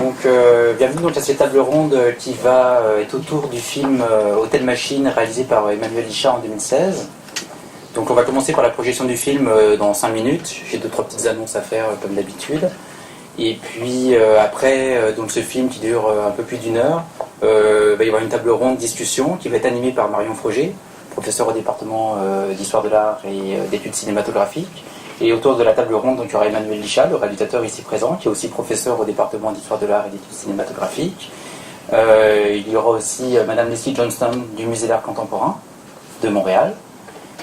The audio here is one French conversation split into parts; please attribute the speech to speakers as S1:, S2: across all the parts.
S1: Donc, bienvenue donc à cette table ronde qui va être autour du film Hôtel Machine réalisé par Emmanuel Lichat en 2016. Donc on va commencer par la projection du film dans 5 minutes. J'ai 2-3 petites annonces à faire comme d'habitude. Et puis après donc ce film qui dure un peu plus d'1 heure, va y avoir une table ronde discussion qui va être animée par Marion Froger, professeur au département d'histoire de l'art et d'études cinématographiques. Et autour de la table ronde, donc, il y aura Emmanuel Lichat, le réalisateur ici présent, qui est aussi professeur au département d'histoire de l'art et d'études cinématographiques. Il y aura aussi Madame Leslie Johnston du Musée d'art contemporain de Montréal.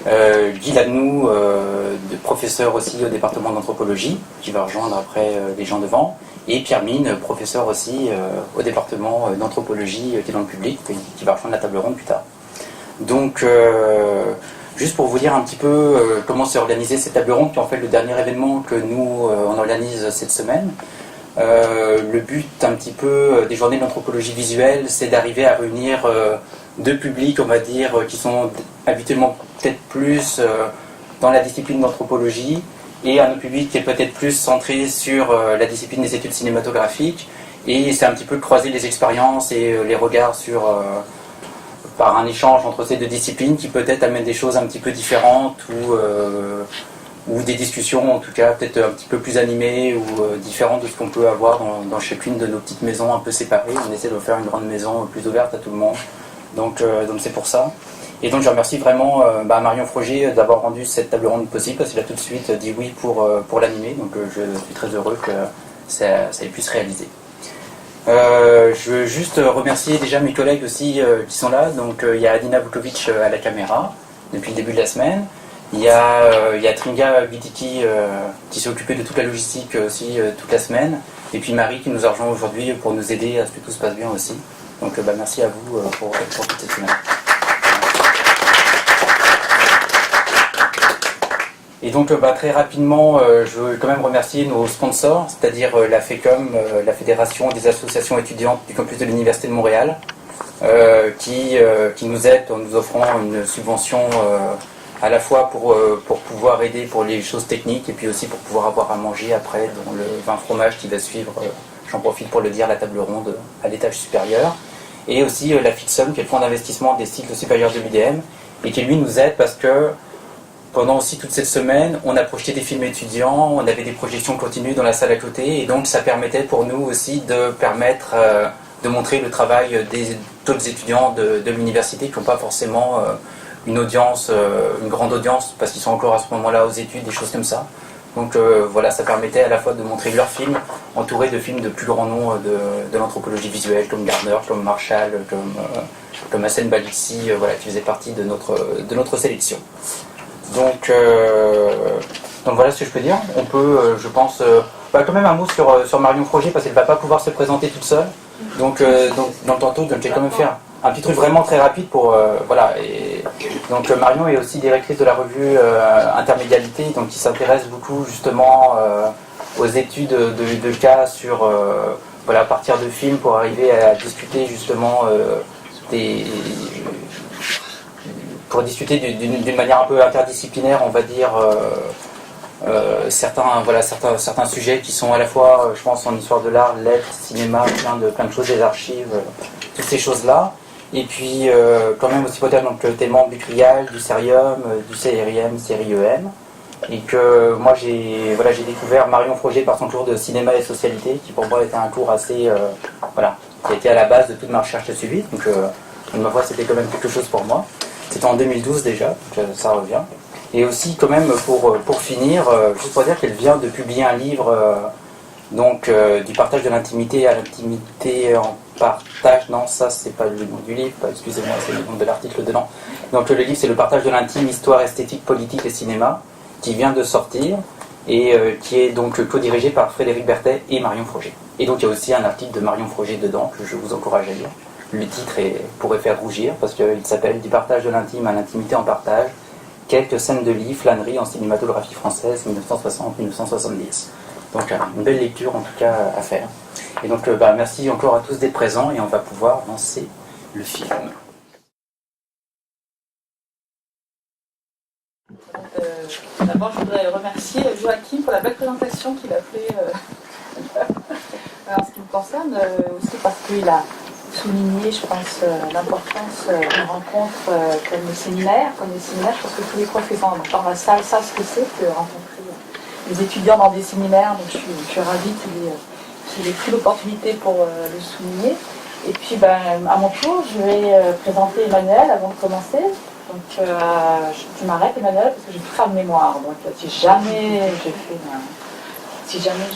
S1: Guy Lanoux, professeur aussi au département d'anthropologie, qui va rejoindre après les gens devant. Et Pierre Mine, professeur aussi au département d'anthropologie qui est dans le public, qui va rejoindre la table ronde plus tard. Donc, juste pour vous dire un petit peu comment s'est organisée cette table ronde, qui est en fait le dernier événement que nous on organise cette semaine. Le but un petit peu des journées d'anthropologie visuelle, c'est d'arriver à réunir deux publics, on va dire, qui sont habituellement peut-être plus dans la discipline d'anthropologie, et un autre public qui est peut-être plus centré sur la discipline des études cinématographiques. Et c'est un petit peu de croiser les expériences et les regards sur... par un échange entre ces deux disciplines qui peut-être amène des choses un petit peu différentes ou des discussions en tout cas peut-être un petit peu plus animées ou différentes de ce qu'on peut avoir dans chacune de nos petites maisons un peu séparées. On essaie de faire une grande maison plus ouverte à tout le monde, donc c'est pour ça. Et donc je remercie vraiment Marion Froger d'avoir rendu cette table ronde possible, parce qu'il a tout de suite dit oui pour l'animer, donc je suis très heureux que ça ait pu se réaliser. Je veux juste remercier déjà mes collègues aussi qui sont là. Donc il y a Adina Vukovic à la caméra depuis le début de la semaine. Il y a Tringa Bidiki qui s'est occupée de toute la logistique aussi toute la semaine. Et puis Marie qui nous a rejoint aujourd'hui pour nous aider à ce que tout se passe bien aussi. Donc merci à vous pour toute cette semaine. Et donc très rapidement, je veux quand même remercier nos sponsors, c'est-à-dire la FECOM, la Fédération des associations étudiantes du campus de l'Université de Montréal, qui nous aide en nous offrant une subvention à la fois pour pouvoir aider pour les choses techniques et puis aussi pour pouvoir avoir à manger après dans le vin fromage qui va suivre, j'en profite pour le dire, la table ronde à l'étage supérieur. Et aussi la FITSUM, qui est le fonds d'investissement des cycles supérieurs de l'UDM, et qui lui nous aide parce que pendant aussi toute cette semaine, on a projeté des films étudiants, on avait des projections continues dans la salle à côté, et donc ça permettait pour nous aussi de montrer le travail des autres étudiants de l'université qui n'ont pas forcément une grande audience, parce qu'ils sont encore à ce moment-là aux études, des choses comme ça. Donc voilà, ça permettait à la fois de montrer leurs films, entourés de films de plus grand nom de l'anthropologie visuelle, comme Gardner, comme Marshall, comme Hassen Balissi, qui faisaient partie de notre sélection. Donc voilà ce que je peux dire. On peut, je pense, quand même un mot sur Marion Froger, parce qu'elle ne va pas pouvoir se présenter toute seule. Donc dans le tantôt, je vais quand même faire un petit truc vraiment très rapide pour Et donc Marion est aussi directrice de la revue Intermédialité, donc qui s'intéresse beaucoup justement aux études de cas sur à partir de films pour arriver à discuter justement pour discuter d'une manière un peu interdisciplinaire, on va dire, certains sujets qui sont à la fois, je pense, en histoire de l'art, lettres, cinéma, plein de choses, des archives, toutes ces choses-là. Et puis, quand même aussi peut-être t'es membre du CRIAL, du CERIUM, du CRIM, CRIEM. Et que moi, j'ai découvert Marion Froger par son cours de cinéma et socialité, qui pour moi était un cours assez, qui a été à la base de toute ma recherche de suivi. Donc, ma foi, c'était quand même quelque chose pour moi. C'était en 2012 déjà, donc ça revient. Et aussi quand même pour finir, juste pour dire qu'elle vient de publier un livre du partage de l'intimité à l'intimité en partage. Non, ça c'est pas le nom du livre, excusez-moi, c'est le nom de l'article dedans. Donc le livre c'est le partage de l'intime, histoire, esthétique, politique et cinéma, qui vient de sortir et qui est donc co-dirigé par Frédéric Berthet et Marion Froger. Et donc il y a aussi un article de Marion Froger dedans que je vous encourage à lire. Le titre pourrait faire rougir parce qu'il s'appelle « Du partage de l'intime à l'intimité en partage, quelques scènes de lit, flânerie en cinématographie française 1960-1970 ». Donc une belle lecture en tout cas à faire. Et donc merci encore à tous d'être présents et on va pouvoir lancer le film.
S2: D'abord je voudrais remercier Joachim pour la belle présentation qu'il a fait. Alors, ce qui me concerne, aussi parce qu'il a souligné, je pense, l'importance d'une rencontre comme le séminaire. Comme les séminaires, je pense que tous les professeurs dans la salle savent ce que c'est que rencontrer les étudiants dans des séminaires. Donc je suis ravie qu'il ait pris l'opportunité pour le souligner. Et puis, à mon tour, je vais présenter Emmanuel avant de commencer. Donc, tu m'arrêtes, Emmanuel, parce que j'ai tout fait de mémoire. Donc, si jamais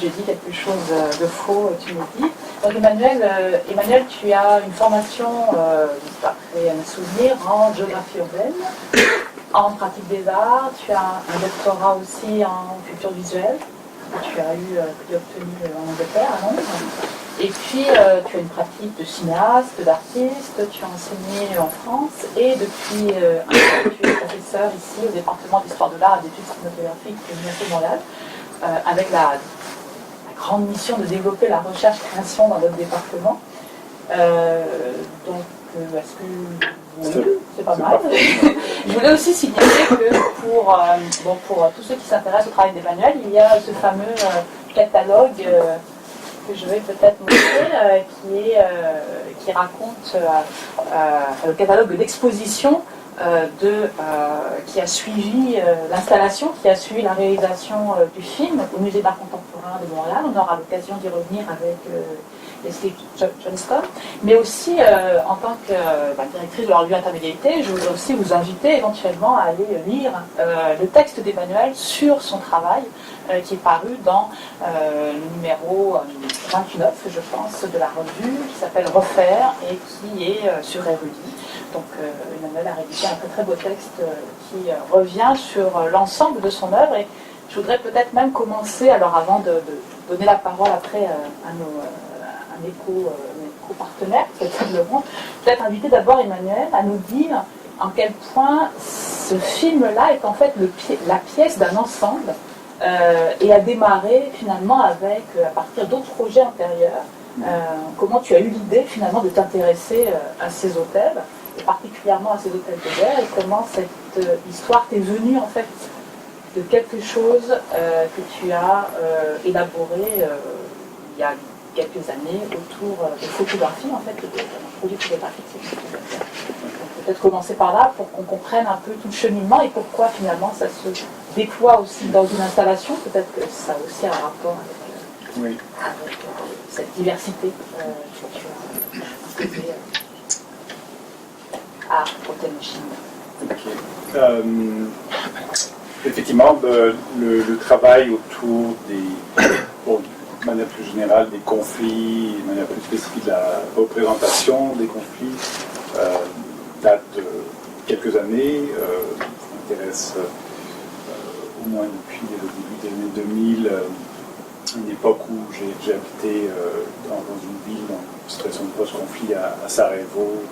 S2: je dis quelque chose de faux, tu me dis. Donc, Emmanuel, tu as une formation, d'après un souvenir, en géographie urbaine, en pratique des arts. Tu as un doctorat aussi en culture visuelle, que tu as obtenu en Angleterre, à Londres. Et puis, tu as une pratique de cinéaste, d'artiste, tu as enseigné en France et depuis un an, tu es professeur ici au département d'histoire de l'art et d'études cinématographiques de l'Université de Montréal, avec la grande mission de développer la recherche-création dans notre département. Est-ce que oui, c'est pas mal. Je voulais aussi signaler que pour tous ceux qui s'intéressent au travail d'Emmanuel, il y a ce fameux catalogue que je vais peut-être montrer, qui raconte le catalogue d'exposition qui a suivi l'installation, qui a suivi la réalisation du film au Musée d'art contemporain de Montréal. On aura l'occasion d'y revenir avec Leslie Johnston, mais aussi en tant que directrice de la revue Intermédialité, je voudrais aussi vous inviter éventuellement à aller lire le texte d'Emmanuel sur son travail qui est paru dans le numéro 29, je pense, de la revue, qui s'appelle Refaire et qui est sur Érudit. Donc Emmanuel a rédigé un très très beau texte qui revient sur l'ensemble de son œuvre, et je voudrais peut-être même commencer, alors avant de donner la parole après à mes co-partenaires, peut-être inviter d'abord Emmanuel à nous dire en quel point ce film-là est en fait la pièce d'un ensemble et a démarré finalement à partir d'autres projets antérieurs. Comment tu as eu l'idée finalement de t'intéresser à ces hôtels, et particulièrement à ces hôtels de guerre, et comment cette histoire t'est venue en fait de quelque chose que tu as élaboré il y a quelques années autour de photographie, en fait, d'un projet photographique. Peut-être commencer par là pour qu'on comprenne un peu tout le cheminement et pourquoi finalement ça se déploie aussi dans une installation. Peut-être que ça a aussi un rapport avec cette diversité que tu as imposée à Hotel Machine.
S3: Effectivement, le travail autour de manière plus générale des conflits, de manière plus spécifique de la représentation des conflits, date de quelques années. Je m'intéresse au moins depuis le début des années 2000, une époque où j'ai habité dans une ville en situation de post-conflit à Sarajevo,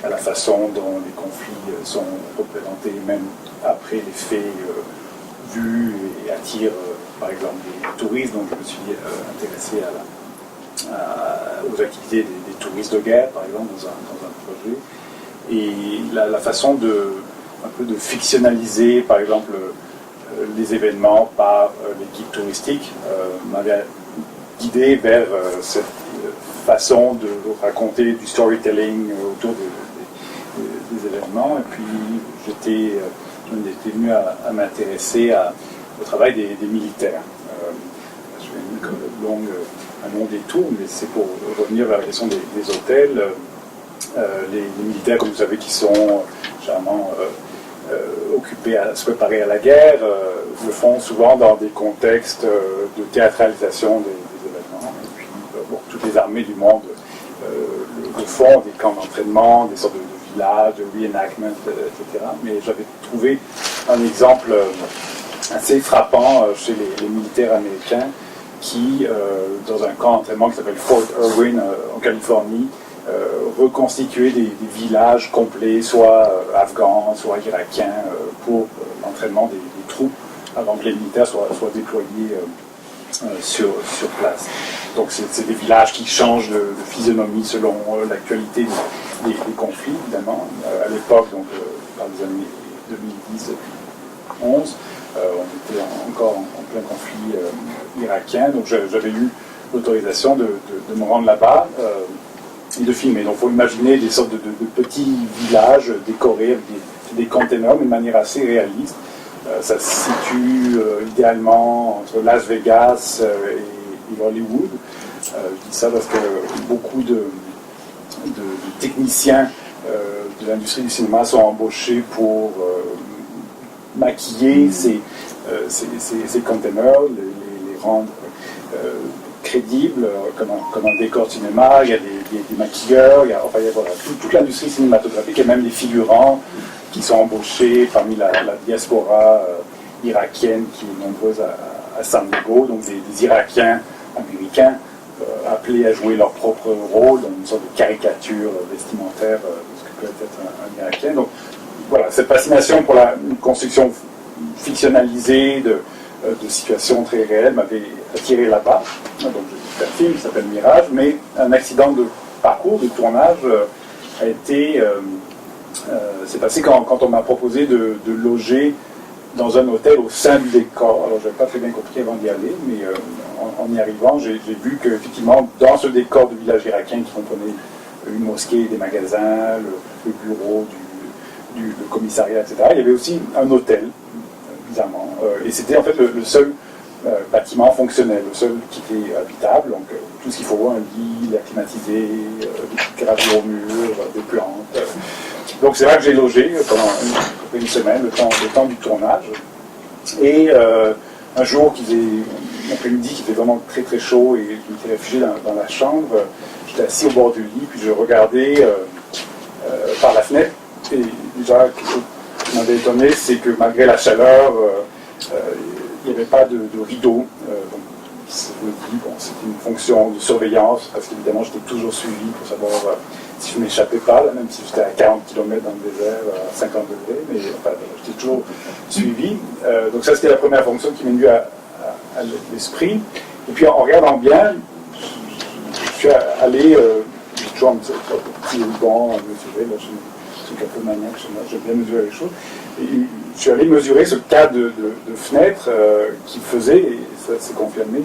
S3: à la façon dont les conflits sont représentés, même après les faits vus, et attirent par exemple des touristes. Donc je me suis intéressé aux activités des touristes de guerre, par exemple, dans un projet. Et la façon un peu de fictionnaliser, par exemple, les événements par les guides touristiques m'avait guidé vers cette façon de raconter du storytelling autour des événements. Et puis j'étais venu à m'intéresser au travail des militaires. Je fais un long détour, mais c'est pour revenir vers la question des hôtels. Les militaires, comme vous savez, qui sont généralement occupés à se préparer à la guerre, le font souvent dans des contextes de théâtralisation des événements. Et puis, toutes les armées du monde le font, des camps d'entraînement, des sortes de villages, de reenactment, etc. Mais j'avais trouvé un exemple assez frappant chez les militaires américains qui, dans un camp d'entraînement qui s'appelle Fort Irwin en Californie, reconstituer des villages complets, soit afghans, soit irakiens, pour l'entraînement des troupes avant que les militaires soient déployés sur place. Donc c'est des villages qui changent de physionomie selon l'actualité des conflits, évidemment. À l'époque, donc dans les années 2010-2011, on était encore en plein conflit irakien, donc j'avais eu l'autorisation de me rendre là-bas et de filmer. Donc il faut imaginer des sortes de petits villages décorés avec des containers, mais de manière assez réaliste. Ça se situe idéalement entre Las Vegas et Hollywood. Je dis ça parce que beaucoup de techniciens de l'industrie du cinéma sont embauchés pour maquiller ces containers, les rendre crédibles comme un décor de cinéma. Il y a des maquilleurs, il y a voilà, toute l'industrie cinématographique et même des figurants qui sont embauchés parmi la diaspora irakienne qui est nombreuse à San Diego, donc des Irakiens américains appelés à jouer leur propre rôle dans une sorte de caricature vestimentaire de ce que peut être un Irakien. Donc voilà, cette fascination pour la construction fictionnalisée de situations très réelles m'avait attiré là-bas. Donc j'ai fait un film qui s'appelle Mirage, mais un accident de parcours, de tournage, s'est passé quand on m'a proposé de loger dans un hôtel au sein du décor. Alors, je n'avais pas très bien compris avant d'y aller, mais en y arrivant, j'ai vu qu'effectivement, dans ce décor de village irakien qui comprenait une mosquée, des magasins, le bureau du commissariat, etc., il y avait aussi un hôtel, bizarrement. Et c'était en fait le seul bâtiment fonctionnel, le seul qui était habitable. Donc, tout ce qu'il faut, un lit, l'air climatisé, des petites gravures au mur, des plantes. Donc c'est là que j'ai logé pendant une semaine, le temps du tournage. Et un jour, un après-midi qui était vraiment très très chaud et je m'étais réfugié dans la chambre, j'étais assis au bord du lit, puis je regardais par la fenêtre. Et déjà, quelque chose qui m'avait étonné, c'est que malgré la chaleur, il n'y avait pas de rideau. Donc, je me dis, bon, c'était une fonction de surveillance, parce qu'évidemment, j'étais toujours suivi pour savoir si je ne m'échappais pas, là, même si j'étais à 40 km dans le désert, à 50 degrés, mais enfin, j'étais toujours suivi. Donc ça, c'était la première fonction qui m'est venue à l'esprit. Et puis, en regardant bien, je suis allé, j'ai toujours un petit ruban à mesurer, là, je suis un peu maniaque, j'aime bien mesurer les choses. Et je suis allé mesurer ce cas de fenêtre qui faisait, et ça s'est confirmé,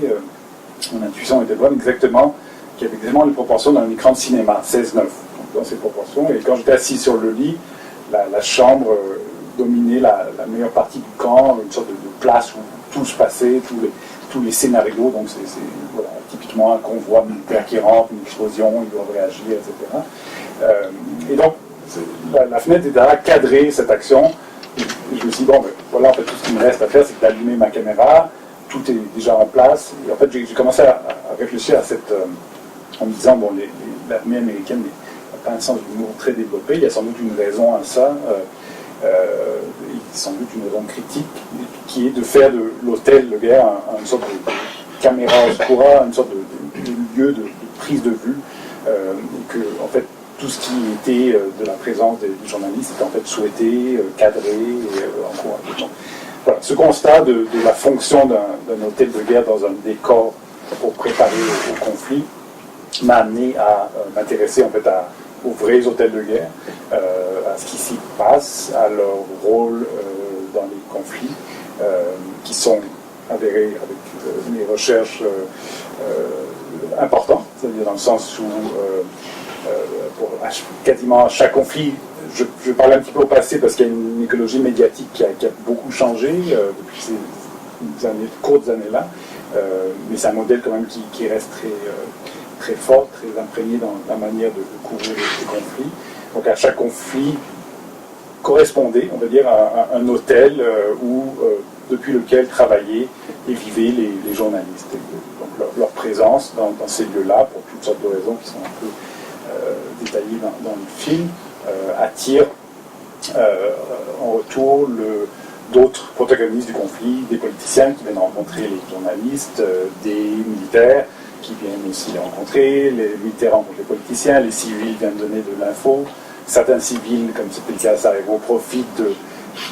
S3: mon intuition était bonne, exactement, qui avait exactement les proportions d'un écran de cinéma, 16:9, dans ces proportions. Et quand j'étais assis sur le lit, la chambre dominait la meilleure partie du camp, une sorte de place où tout se passait, tous les scénarios. Donc c'est voilà, typiquement un convoi militaire qui rentre, une explosion, ils doivent réagir, etc. Et donc la fenêtre était là, cadrer cette action. Et je me suis dit, bon, ben, voilà, en fait, tout ce qui me reste à faire, c'est d'allumer ma caméra. Tout est déjà en place. Et en fait, j'ai commencé à réfléchir à en me disant, bon, l'armée américaine n'a pas un sens d'humour très développé. Il y a sans doute une raison à ça. Sans doute une raison critique, qui est de faire de l'hôtel de guerre une sorte de caméra oscura, une sorte de lieu de prise de vue. Et que, en fait, tout ce qui était de la présence des journalistes était en fait souhaité, cadré et encouragé. Donc, voilà, ce constat de la fonction d'un hôtel de guerre dans un décor pour préparer au conflit m'a amené à m'intéresser en fait aux vrais hôtels de guerre, à ce qui s'y passe, à leur rôle dans les conflits, qui sont avérés avec mes recherches importantes, c'est-à-dire dans le sens où pour quasiment à chaque conflit, je parle un petit peu au passé parce qu'il y a une écologie médiatique qui a beaucoup changé depuis ces courtes années-là, mais c'est un modèle quand même qui reste très fort, très imprégné dans la manière de couvrir les conflits. Donc à chaque conflit correspondait, on va dire, à un hôtel depuis lequel travaillaient et vivaient les journalistes. Donc leur présence dans ces lieux-là, pour toutes sortes de raisons qui sont un peu détaillées dans le film, attire en retour d'autres protagonistes du conflit, des politiciens qui viennent rencontrer les journalistes, des militaires qui viennent aussi les rencontrer, les militaires rencontrent les politiciens, les civils viennent donner de l'info, certains civils, comme c'était le cas à Sarajevo, profitent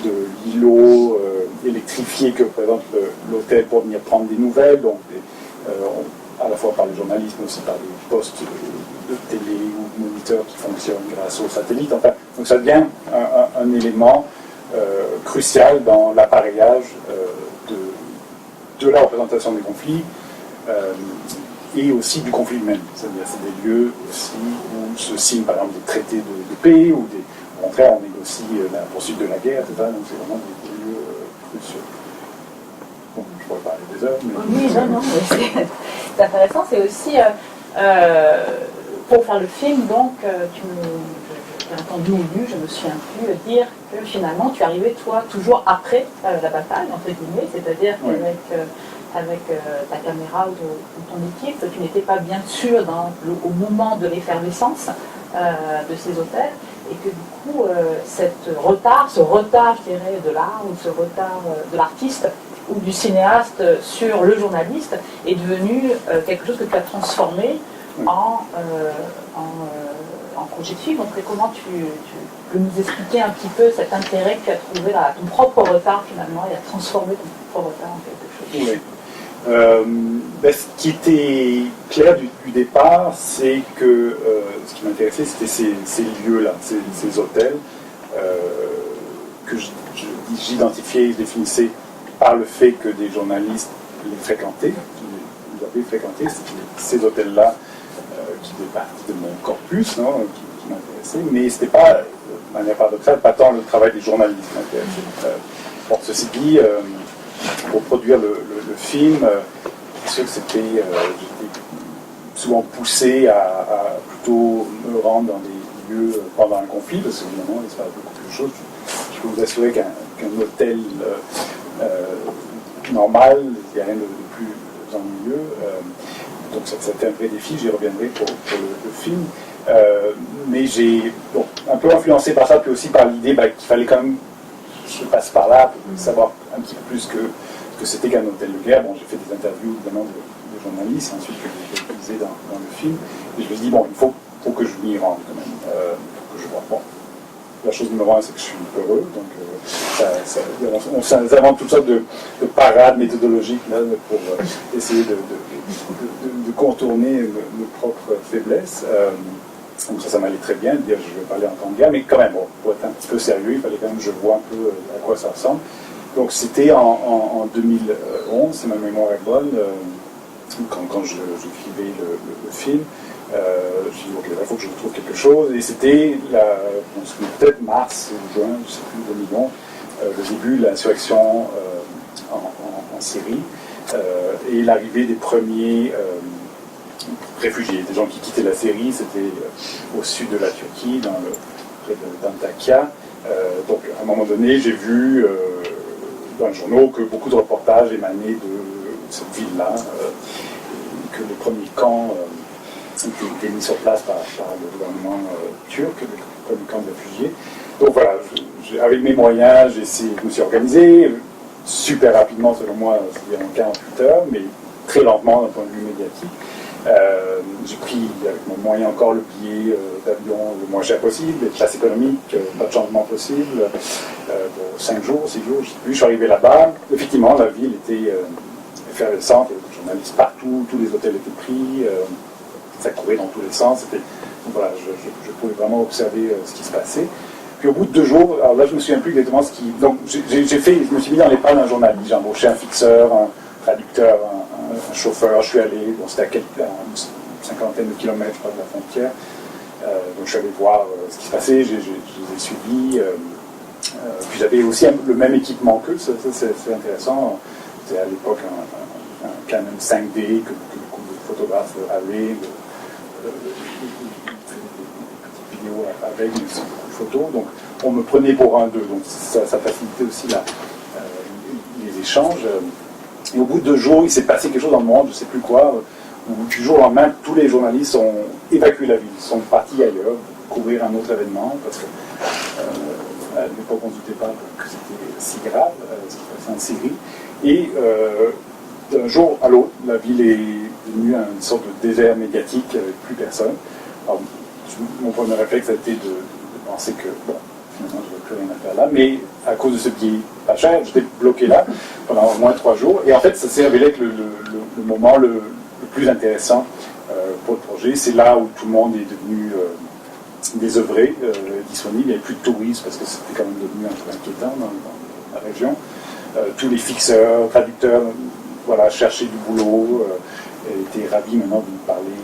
S3: de l'îlot électrifié que représente l'hôtel pour venir prendre des nouvelles, donc à la fois par les journalistes, mais aussi par des postes de télé ou moniteurs qui fonctionnent grâce aux satellites. Enfin, donc ça devient un élément crucial dans l'appareillage de la représentation des conflits. et aussi du conflit même. C'est-à-dire c'est des lieux aussi où se signent par exemple des traités de paix, ou au contraire on négocie la poursuite de la guerre, etc. Donc c'est vraiment des lieux cruciaux. Bon, je pourrais parler des heures, mais...
S2: Oui, non, mais c'est intéressant, c'est aussi, pour faire le film, donc, j'ai entendu ou lu, je me souviens plus, dire que finalement tu arrivais toi toujours après la bataille, entre guillemets, c'est-à-dire qu'avec ta caméra ou ton équipe, tu n'étais pas bien sûr au moment de l'effervescence de ces hôtels, et que du coup, ce retard, je dirais, de l'art, ou ce retard de l'artiste, ou du cinéaste sur le journaliste, est devenu quelque chose que tu as transformé en projet de film. Donc comment tu peux nous expliquer un petit peu cet intérêt que tu as trouvé à ton propre retard finalement, et à transformer ton propre retard en quelque chose?
S3: Oui. Ce qui était clair du départ, c'est que ce qui m'intéressait, c'était ces lieux-là, ces hôtels que j'identifiais, je définissais par le fait que des journalistes les fréquentaient, ils avaient fréquenté ces hôtels-là, qui faisaient partie de mon corpus, qui m'intéressait, mais ce n'était pas, de manière paradoxale, pas tant le travail des journalistes qui m'intéressait. Bon, ceci dit, pour produire le film, c'est sûr que j'étais souvent poussé à plutôt me rendre dans des lieux pendant un conflit, parce qu'évidemment, il se passe beaucoup de choses. Je peux vous assurer qu'un hôtel normal, il n'y a rien de plus ennuyeux. Donc c'était un vrai défi, j'y reviendrai pour le film. Mais j'ai un peu influencé par ça, puis aussi par l'idée qu'il fallait quand même que je passe par là pour savoir un petit peu plus que c'était qu'un hôtel de guerre. Bon, j'ai fait des interviews évidemment de journalistes, ensuite que j'ai utilisé dans le film. Et je me suis dit, bon, il faut que je m'y rende quand même, pour que je vois. Bon. La chose numéro 1, c'est que je suis peureux, donc on s'invente toutes sortes de parades méthodologiques là, pour essayer de contourner nos propres faiblesses. Donc ça m'allait très bien de dire je vais parler en temps de guerre, mais quand même, pour être un petit peu sérieux, il fallait quand même que je vois un peu à quoi ça ressemble. Donc c'était en 2011, si ma mémoire est bonne, quand j'écrivais le film. J'ai dit, ok, il faut que je trouve quelque chose. Et c'était peut-être mars ou juin, je ne sais plus, 2011, le début de l'insurrection en Syrie et l'arrivée des premiers réfugiés, des gens qui quittaient la Syrie. C'était au sud de la Turquie, près d'Antakya. Donc à un moment donné, j'ai vu dans les journaux que beaucoup de reportages émanaient de cette ville-là, que les premiers camps été mis sur place par le gouvernement turc, le premier camp de réfugiés. Donc voilà, avec mes moyens, je me suis organisé, super rapidement selon moi, c'est-à-dire en 48 heures, mais très lentement d'un point de vue médiatique. J'ai pris avec mes moyens encore le billet d'avion le moins cher possible, les classes économiques, pas de changement possible, pour 5 jours, 6 jours, je sais plus. Je suis arrivé là-bas, effectivement la ville était effervescente, il y avait des journalistes partout, tous les hôtels étaient pris, ça courait dans tous les sens. Donc voilà, je pouvais vraiment observer ce qui se passait. Puis au bout de 2 jours, alors là je me souviens plus exactement ce qui... Donc je me suis mis dans les pas d'un journaliste, j'ai embauché un fixeur, un traducteur, un chauffeur, je suis allé, c'était à une cinquantaine de kilomètres de la frontière, donc je suis allé voir ce qui se passait, je les ai suivis, puis j'avais aussi le même équipement qu'eux, ça c'est intéressant, c'était à l'époque un Canon 5D que beaucoup de photographes avaient, des petites vidéos avec des photos, donc on me prenait pour un d'eux, donc ça facilitait aussi les échanges. Et au bout de 2 jours, il s'est passé quelque chose dans le monde, je ne sais plus quoi, où du jour au lendemain, tous les journalistes ont évacué la ville, sont partis ailleurs, couvrir un autre événement, parce que à l'époque on ne doutait pas que c'était si grave, ce qui se passait en Syrie. Et d'un jour à l'autre, la ville est devenue une sorte de désert médiatique avec plus personne. Alors, mon premier réflexe a été de penser que, bon, finalement, je n'avais plus rien à faire là, mais à cause de ce billet pas cher, j'étais bloqué là pendant au moins 3 jours. Et en fait, ça s'est révélé être le moment le plus intéressant pour le projet. C'est là où tout le monde est devenu désœuvré, disponible. Il n'y avait plus de touristes parce que c'était quand même devenu un peu inquiétant dans la région. Tous les fixeurs, traducteurs, voilà, cherchaient du boulot. été ravis maintenant de nous parler,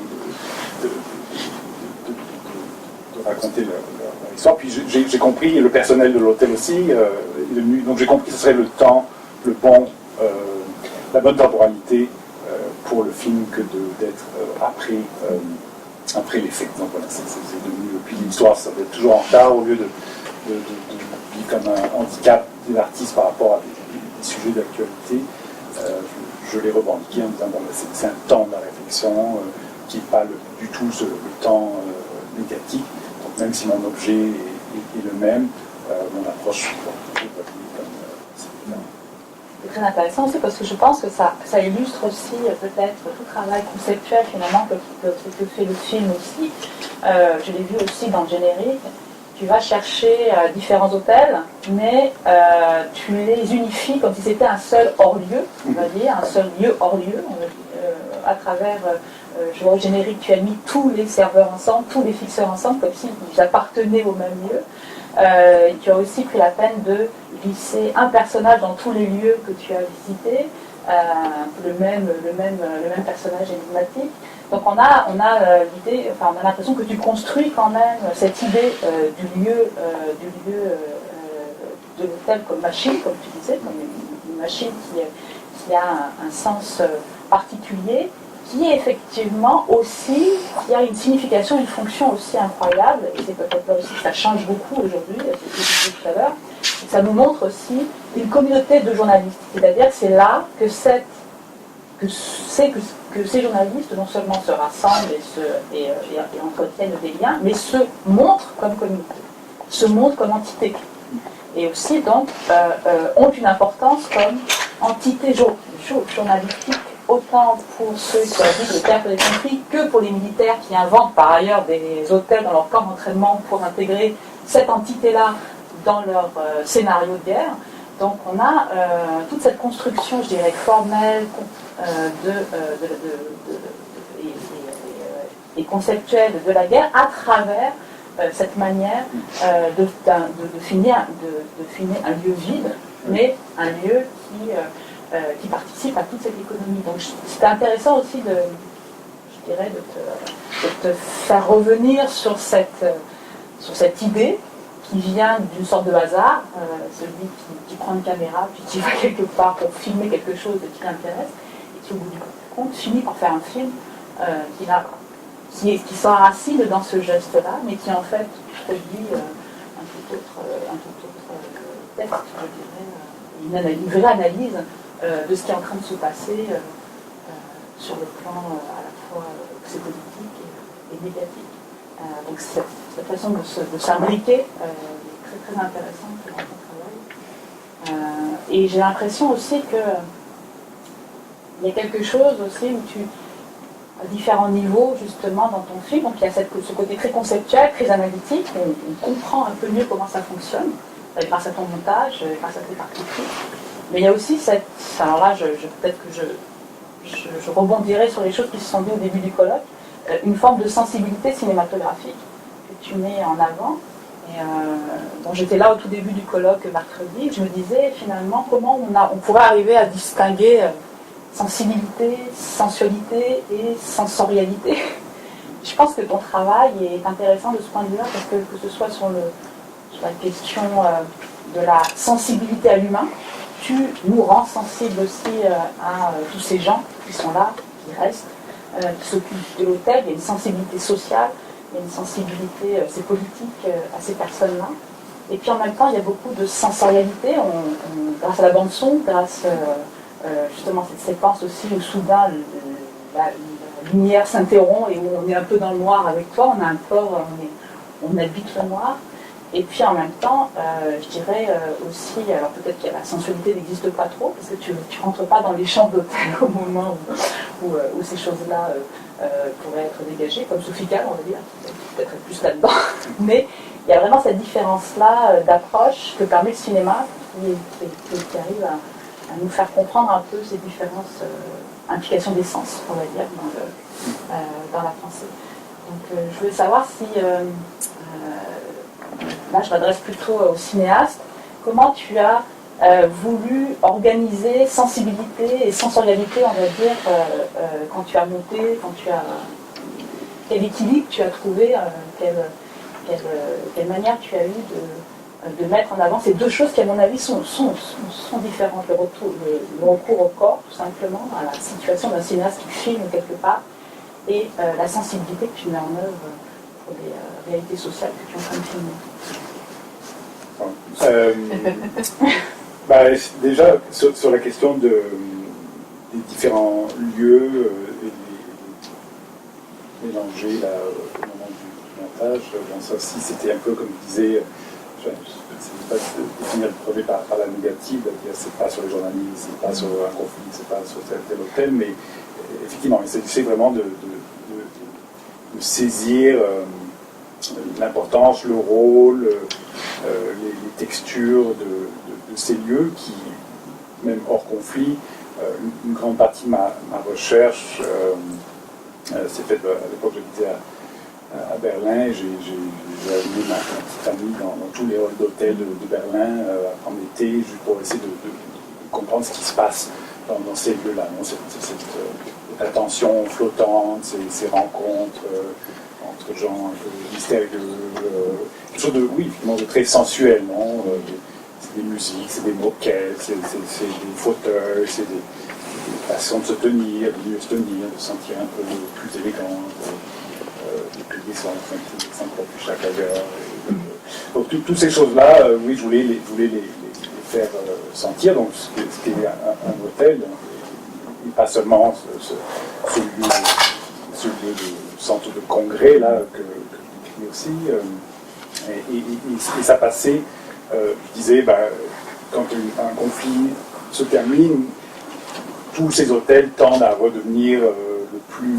S3: de raconter leur histoire. Puis j'ai compris, le personnel de l'hôtel aussi est venu, donc j'ai compris que ce serait le temps, la bonne temporalité pour le film que d'être après les faits. Donc voilà, c'est devenu, puis l'histoire, ça doit être toujours en retard au lieu de vivre comme un handicap de l'artiste par rapport à des sujets d'actualité. Je l'ai revendiqué en disant bon, c'est un temps de la réflexion qui n'est pas du tout le temps médiatique. Donc même si mon objet est le même, mon approche est
S2: c'est très intéressant aussi parce que je pense que ça illustre aussi peut-être tout le travail conceptuel finalement que fait le film aussi. Je l'ai vu aussi dans le générique. Tu vas chercher différents hôtels, mais tu les unifies comme si c'était un seul hors-lieu, on va dire, un seul lieu hors-lieu. À travers, je vois au générique, tu as mis tous les serveurs ensemble, tous les fixeurs ensemble, comme s'ils appartenaient au même lieu. Tu as aussi pris la peine de glisser un personnage dans tous les lieux que tu as visités, le même personnage énigmatique. Donc on a l'idée, enfin on a l'impression que tu construis quand même cette idée du lieu de l'hôtel comme machine, comme tu disais, comme une machine qui a un sens particulier, qui est effectivement aussi, qui a une signification, une fonction aussi incroyable, et c'est peut-être là aussi que ça change beaucoup aujourd'hui, c'est ce que je disais tout à l'heure, ça nous montre aussi une communauté de journalistes, c'est-à-dire que c'est là que ces journalistes non seulement se rassemblent et entretiennent des liens, mais se montrent comme communauté, se montrent comme entité. Et aussi donc ont une importance comme entité journalistique, autant pour ceux qui habitent le théâtre des conflits que pour les militaires qui inventent par ailleurs des hôtels dans leur camp d'entraînement pour intégrer cette entité-là dans leur scénario de guerre. Donc on a toute cette construction, je dirais, formelle et conceptuelle de la guerre à travers cette manière de finir un lieu vide, mais un lieu qui participe à toute cette économie. Donc c'était intéressant aussi de te faire revenir sur cette idée qui vient d'une sorte de hasard, celui qui prend une caméra puis qui va quelque part pour filmer quelque chose qui l'intéresse et qui au bout du compte finit par faire un film qui s'enracine dans ce geste-là, mais qui en fait produit un tout autre texte, je dirais, une vraie analyse de ce qui est en train de se passer sur le plan à la fois politique et médiatique. Donc cette façon de s'imbriquer est très très intéressante dans ton travail. Et j'ai l'impression aussi que il y a quelque chose aussi où à différents niveaux justement dans ton film, donc il y a ce côté très conceptuel, très analytique, on comprend un peu mieux comment ça fonctionne, grâce à ton montage, grâce à tes parties. Mais il y a aussi alors là peut-être que je rebondirai sur les choses qui se sont dites au début du colloque, une forme de sensibilité cinématographique que tu mets en avant. Et bon, j'étais là au tout début du colloque mercredi, et je me disais finalement comment on pourrait arriver à distinguer sensibilité, sensualité et sensorialité. Je pense que ton travail est intéressant de ce point de vue-là, parce que ce soit sur la question de la sensibilité à l'humain, tu nous rends sensibles aussi à tous ces gens qui sont là, qui restent, qui s'occupent de l'hôtel. Il y a une sensibilité sociale, il y a une sensibilité politique à ces personnes-là. Et puis en même temps, il y a beaucoup de sensorialité, grâce à la bande-son, grâce justement à cette séquence aussi où soudain la lumière s'interrompt et où on est un peu dans le noir avec toi, on a un corps, on habite le noir. Et puis en même temps, je dirais aussi, alors peut-être que la sensualité n'existe pas trop, parce que tu ne rentres pas dans les chambres d'hôtel au moment où ces choses-là pourraient être dégagées, comme Sophie Calle, on va dire, peut-être plus là-dedans. Mais il y a vraiment cette différence-là d'approche que permet le cinéma, qui arrive à nous faire comprendre un peu ces différentes implications des sens, on va dire, dans la pensée. Donc je voulais savoir si... là, je m'adresse plutôt aux cinéastes. Comment tu as voulu organiser sensibilité et sensorialité, on va dire, quand tu as monté, quel équilibre tu as trouvé, quelle manière tu as eu de mettre en avant ces deux choses qui, à mon avis, sont différentes. Le recours au corps, tout simplement, à la situation d'un cinéaste qui filme quelque part, et la sensibilité que tu mets en œuvre pour les réalités sociales que tu es en train de filmer.
S3: Déjà, sur la question des différents lieux et mélanger là, au moment du montage, ça aussi c'était un peu comme je disais, je ne sais pas définir le projet par la négative, c'est pas sur les journalistes, c'est pas sur un conflit, c'est pas sur tel hôtel, mais effectivement, il s'agissait vraiment de saisir l'importance, le rôle, les textures de ces lieux qui, même hors conflit, une grande partie de ma recherche s'est faite à l'époque, j'habitais à Berlin, j'ai amené ma petite amie dans tous les halls d'hôtels de Berlin en été, juste pour essayer de comprendre ce qui se passe dans ces lieux-là, cette attention flottante, ces rencontres entre gens un peu mystérieux, quelque chose de, oui, finalement, de très sensuel, non c'est des musiques, c'est des moquettes, c'est des fauteuils, c'est des façons de se tenir, de mieux se tenir, de se sentir un peu plus élégant, de plier son capuche à ailleurs. Donc toutes ces choses-là, oui, je voulais les faire sentir, donc ce qui est un hôtel, et pas seulement ce lieu de centre de congrès là que je décris aussi, et ça passait, je disais, quand un conflit se termine, tous ces hôtels tendent à redevenir le plus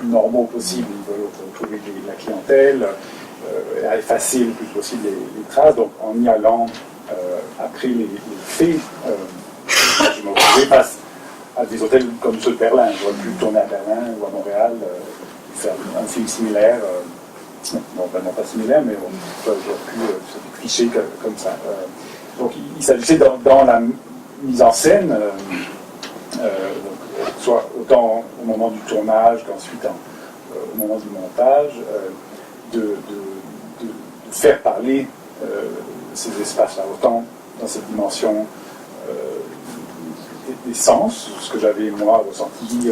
S3: normaux possible. Ils veulent retrouver la clientèle, à effacer le plus possible les traces. Donc en y allant après les faits, je me retrouvais face à des hôtels comme ceux de Berlin. J'aurais pu tourner à Berlin ou à Montréal, faire un film similaire. Non, vraiment pas similaire, mais j'aurais pu faire des clichés comme ça. Donc il s'agissait dans la mise en scène, soit autant au moment du tournage qu'ensuite au moment du montage, de faire parler ces espaces-là, autant dans cette dimension des sens, ce que j'avais moi ressenti,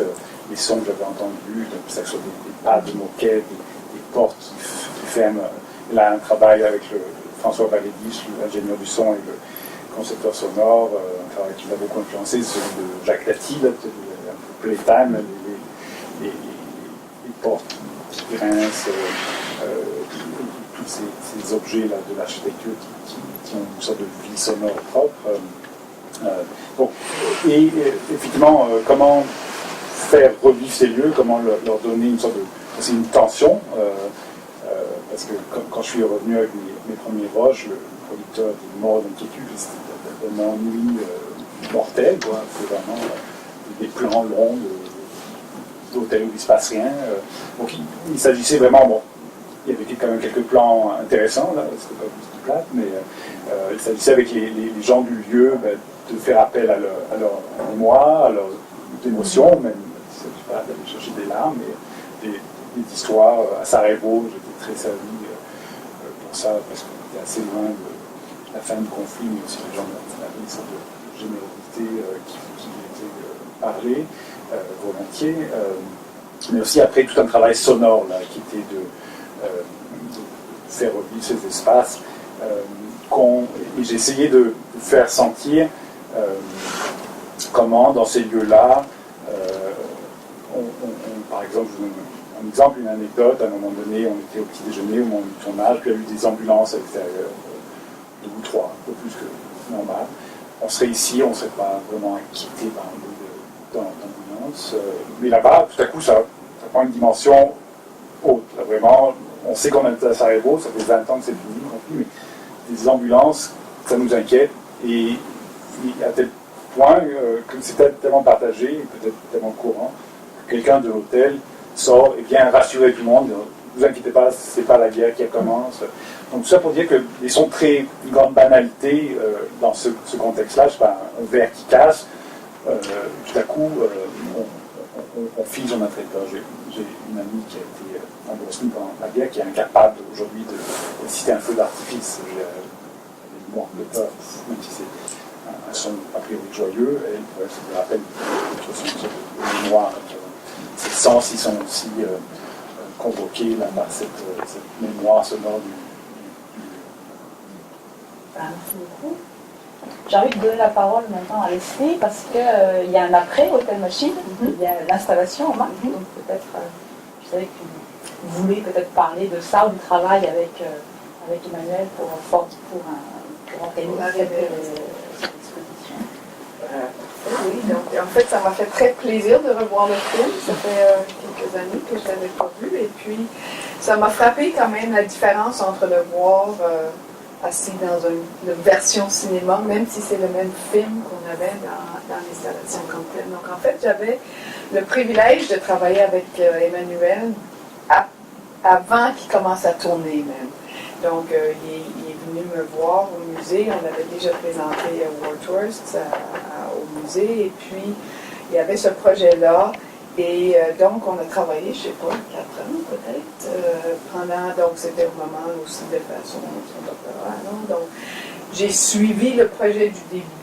S3: les sons que j'avais entendus, donc que ce soit des pas de moquettes, des portes qui ferment. Là, un travail avec François Valédis, l'ingénieur du son et le concepteur sonore, un travail qui m'a beaucoup influencé, c'est celui de Jacques Tati, un peu Playtime, les portes qui grincent, tous ces objets-là de l'architecture qui ont une sorte de vie sonore propre. Et effectivement, comment faire revivre ces lieux, comment leur donner une sorte de... C'est une tension, parce que quand je suis revenu avec mes premiers rushs, le producteur était mort d'inquiétude, c'était d'un ennui mortel, quoi. C'est vraiment des plans longs d'hôtels où il ne se passe rien. Donc il s'agissait vraiment, bon, il y avait quand même quelques plans intéressants, là, c'était pas juste du plat, mais il s'agissait avec les gens du lieu de faire appel à leur mémoire, à leurs émotions, même si ça ne s'agit pas d'aller chercher des larmes, mais des histoires. À Sarajevo, j'étais très servi pour ça, parce qu'on était assez loin de la fin du conflit, mais aussi les gens avaient une sorte de générosité qui était parlée volontiers, mais aussi après tout un travail sonore là, qui était de faire revivre ces espaces. Et j'ai essayé de faire sentir comment dans ces lieux-là, par exemple, une anecdote, à un moment donné, on était au petit déjeuner au moment du tournage, puis il y a eu des ambulances à l'extérieur, 2 ou 3, un peu plus que normal. On serait ici, on ne serait pas vraiment inquiété par un lieu d'ambulance. Mais là-bas, tout à coup, ça prend une dimension haute. Là, vraiment, on sait qu'on est à Sarajevo, ça fait 20 ans que c'est fini, mais des ambulances, ça nous inquiète. Et à tel point que c'est tellement partagé, peut-être tellement courant, que quelqu'un de l'hôtel sort et vient rassurer tout le monde. Vous vous inquiétez pas, c'est pas la guerre qui commence. Donc tout ça pour dire qu'ils sont très une grande banalité dans ce contexte-là. Je sais pas, un verre qui casse, tout à coup, on fige son attracteur. J'ai une amie qui a été en Bosnie pendant la guerre, qui est incapable aujourd'hui de citer un feu d'artifice. J'ai une mémoire de peur, même si c'est un son a priori joyeux, elle pourrait se rappeler de mémoire. Ces sens, ils sont aussi convoqués là, par cette mémoire sonore du.
S2: Merci beaucoup. J'ai envie de donner la parole maintenant à Leslie parce qu'il y a un après Hotel Machine, il y a l'installation en marque, donc peut-être, je savais que vous voulez peut-être parler de ça ou du travail avec Emmanuel pour organiser cette exposition.
S4: Oui, donc en fait, ça m'a fait très plaisir de revoir le film. Ça fait quelques années que je ne l'avais pas vu. Et puis, ça m'a frappé quand même la différence entre le voir assis dans une version cinéma, même si c'est le même film qu'on avait dans l'installation comme telle. Donc en fait, j'avais le privilège de travailler avec Emmanuel avant qu'il commence à tourner même. Donc, il est venu me voir au musée. On avait déjà présenté Wordsworth au musée. Et puis, il y avait ce projet-là. Et donc, on a travaillé, je ne sais pas, 4 ans peut-être, pendant, donc c'était au moment aussi de faire son doctorat. Non? Donc, j'ai suivi le projet du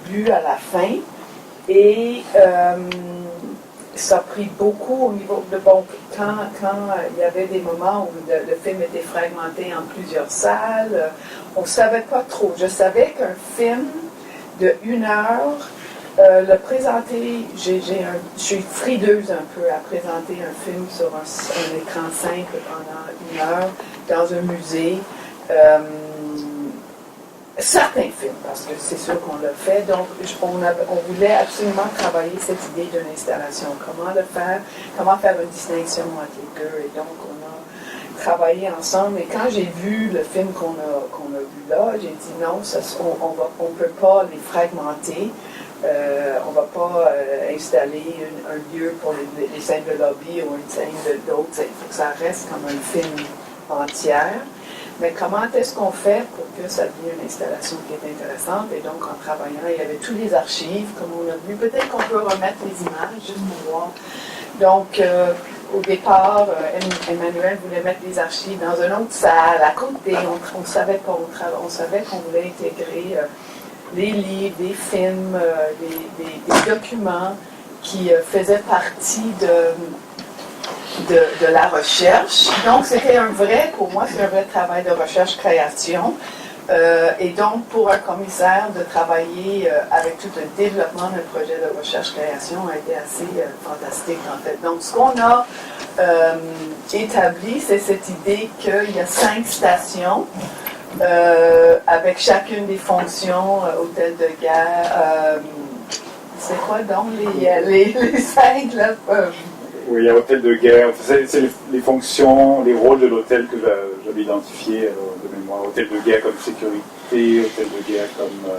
S4: début à la fin. Et ça a pris beaucoup au niveau de, bon, quand il y avait des moments où le film était fragmenté en plusieurs salles, on ne savait pas trop. Je savais qu'un film de 1 heure, le présenter, je suis frileuse un peu à présenter un film sur un écran simple pendant 1 heure dans un musée. Certains films, parce que c'est sûr qu'on l'a fait. Donc, on voulait absolument travailler cette idée d'une installation. Comment le faire, comment faire une distinction entre les deux. Et donc, on a travaillé ensemble. Et quand j'ai vu le film qu'on a vu là, j'ai dit non, on ne peut pas les fragmenter. On ne va pas installer un lieu pour les scènes de lobby ou une scène d'autres. Il faut que ça reste comme un film entière. Mais comment est-ce qu'on fait pour que ça devienne une installation qui est intéressante? Et donc, en travaillant, il y avait tous les archives, comme on a vu. Peut-être qu'on peut remettre les images, juste pour voir. Donc, au départ, Emmanuel voulait mettre les archives dans une autre salle, à côté. On ne savait pas. On savait qu'on voulait intégrer des livres, des films, des documents qui faisaient partie de la recherche. Donc, c'était pour moi, c'est un vrai travail de recherche-création. Et donc, pour un commissaire, de travailler avec tout le développement d'un projet de recherche-création a été assez fantastique, en fait. Donc, ce qu'on a établi, c'est cette idée qu'il y a 5 stations avec chacune des fonctions, hôtel de guerre. C'est quoi donc les 5 là?
S3: Oui, il y a hôtel de guerre. C'est les fonctions, les rôles de l'hôtel que j'avais identifiés de mémoire. Hôtel de guerre comme sécurité, hôtel de guerre comme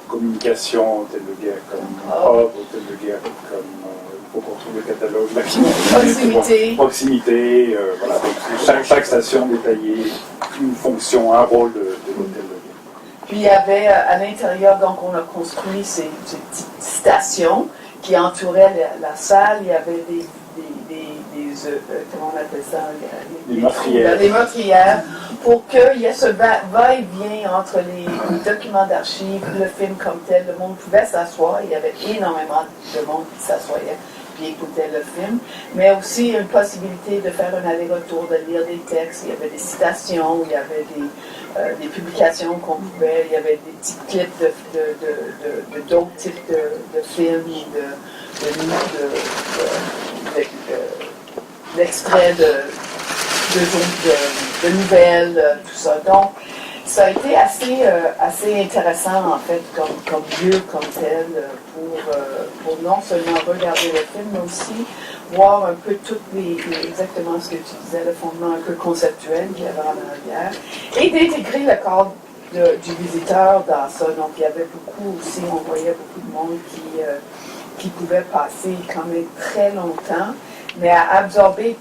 S3: communication, hôtel de guerre comme hub, hôtel de guerre comme il faut qu'on trouve le catalogue.
S4: Proximité.
S3: Proximité, voilà. Donc, chaque station détaillée, une fonction, un rôle de l'hôtel de guerre.
S4: Puis il y avait à l'intérieur, donc on a construit ces petites stations qui entouraient la salle. Il y avait des comment on appelle ça? Des meurtrières, pour qu'il y ait ce va-et-vient entre les documents d'archives, le film comme tel. Le monde pouvait s'asseoir, il y avait énormément de monde qui s'assoyait puis écoutait le film, mais aussi une possibilité de faire un aller-retour, de lire des textes. Il y avait des citations, il y avait des publications qu'on pouvait, il y avait des petits clips d'autres types de films, d'extraits de nouvelles, tout ça. Donc, ça a été assez intéressant, en fait, comme lieu, comme tel, pour non seulement regarder le film, mais aussi voir un peu exactement ce que tu disais, le fondement un peu conceptuel qu'il y avait en arrière, et d'intégrer le corps du visiteur dans ça. Donc, il y avait beaucoup aussi, on voyait beaucoup de monde qui pouvait passer quand même très longtemps, mais à absorber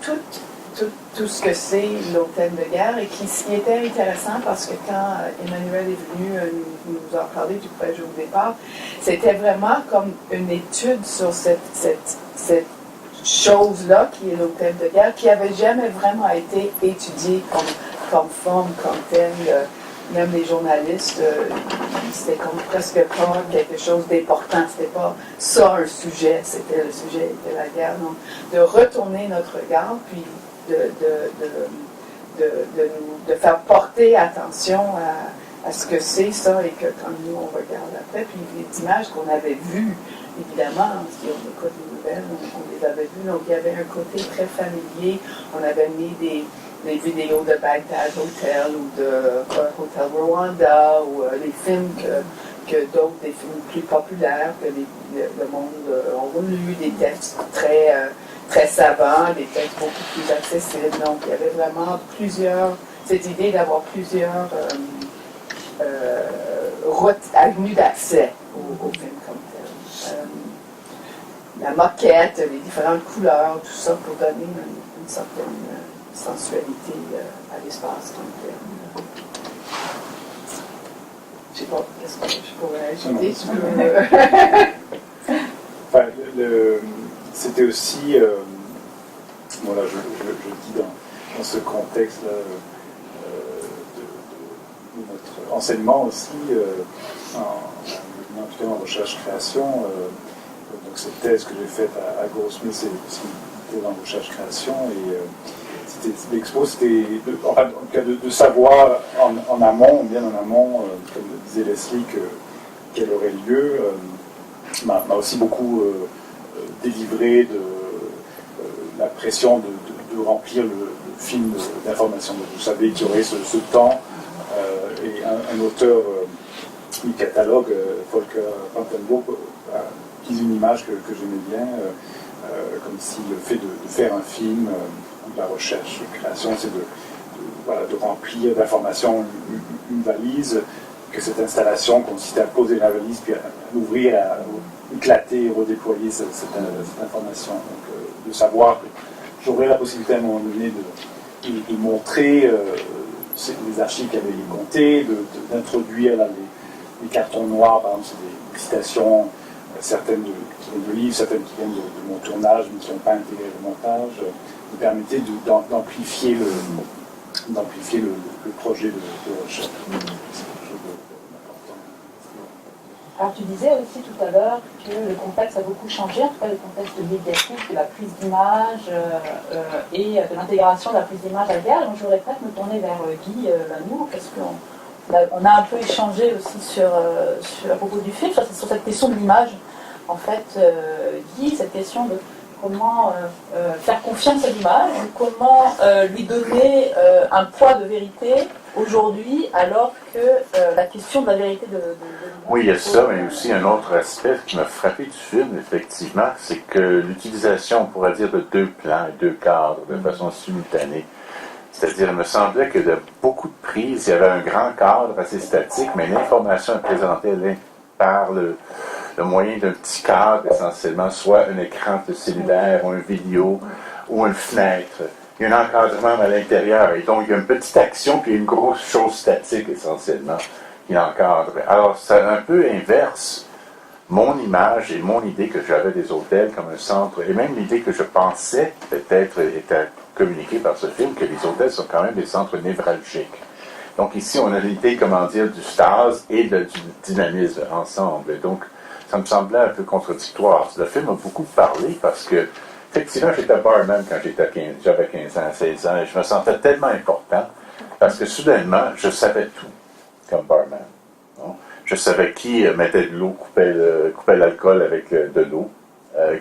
S4: tout ce que c'est l'hôtel de guerre. Et ce qui était intéressant, parce que quand Emmanuel est venu nous en parler du projet au départ, c'était vraiment comme une étude sur cette chose-là qui est l'hôtel de guerre, qui n'avait jamais vraiment été étudiée comme forme, comme telle. Même les journalistes, c'était comme presque pas quelque chose d'important. C'était pas ça un sujet, c'était le sujet de la guerre. Donc, de retourner notre regard, puis de faire porter attention à ce que c'est ça, et que quand nous on regarde après, puis les images qu'on avait vues, évidemment, si on écoute les nouvelles, on les avait vues, donc il y avait un côté très familier. On avait mis des vidéos de Baghdad Hotel ou de Hotel Rwanda, ou les films que d'autres, des films plus populaires que le monde ont lu, des textes très savants, des textes beaucoup plus accessibles. Donc il y avait vraiment cette idée d'avoir plusieurs avenues d'accès au film comme tel. La moquette, les différentes couleurs, tout ça pour donner une certaine sensualité à l'espace comme tel. Je sais pas, qu'est-ce que je pourrais ajouter?
S3: Enfin, c'était aussi, voilà, je dis dans ce contexte-là de notre enseignement aussi, en tout cas en recherche-création, donc cette thèse que j'ai faite à Goldsmith, c'est aussi en recherche-création, et l'expo, c'était de savoir en amont, bien en amont, comme disait Leslie, qu'elle aurait lieu, m'a aussi beaucoup délivré de la pression de remplir le film d'information. Vous savez qu'il y aurait ce temps, et un auteur du catalogue, Volker Vandenborg, utilise une image que j'aimais bien, comme si le fait de faire un film, de la recherche, de création, c'est de remplir d'informations une valise, que cette installation consistait à poser la valise, puis à l'ouvrir, à éclater, redéployer cette information. Donc, de savoir que j'aurais la possibilité à un moment donné de montrer les archives qui avaient été comptées, d'introduire les cartons noirs, par exemple, c'est des citations, certaines qui viennent de livres, certaines qui viennent de mon tournage, mais qui n'ont pas intégré le montage, me permettait d'amplifier le projet de recherche.
S2: Alors tu disais aussi tout à l'heure que le contexte a beaucoup changé, en tout cas le contexte médiatique, de la prise d'image et de l'intégration de la prise d'image à la guerre. Donc je voudrais peut-être me tourner vers Guy Lanour, parce qu'on a un peu échangé aussi à propos du film, sur cette question de l'image. En fait, Guy, cette question de comment faire confiance à l'image, comment lui donner un poids de vérité aujourd'hui, alors que la question de la vérité de
S5: oui, il y a ça, mais aussi un autre aspect qui m'a frappé du film, effectivement, c'est que l'utilisation, on pourrait dire, de deux plans et deux cadres de façon simultanée. C'est-à-dire, il me semblait que de beaucoup de prises, il y avait un grand cadre assez statique, mais l'information est présentée par le moyen d'un petit cadre, essentiellement, soit un écran de cellulaire, ou une vidéo, ou une fenêtre. Il y a un encadrement à l'intérieur, et donc il y a une petite action, puis une grosse chose statique, essentiellement, qui l'encadre. Alors, ça un peu inverse mon image et mon idée que j'avais des hôtels comme un centre, et même l'idée que je pensais peut-être était communiquée par ce film, que les hôtels sont quand même des centres névralgiques. Donc ici, on a l'idée, comment dire, du stase et du dynamisme ensemble. Et donc, ça me semblait un peu contradictoire. Le film a beaucoup parlé parce que, effectivement, j'étais barman quand j'avais 15 ans, 16 ans, et je me sentais tellement important parce que soudainement, je savais tout comme barman. Non? Je savais qui mettait de l'eau, coupait l'alcool avec de l'eau,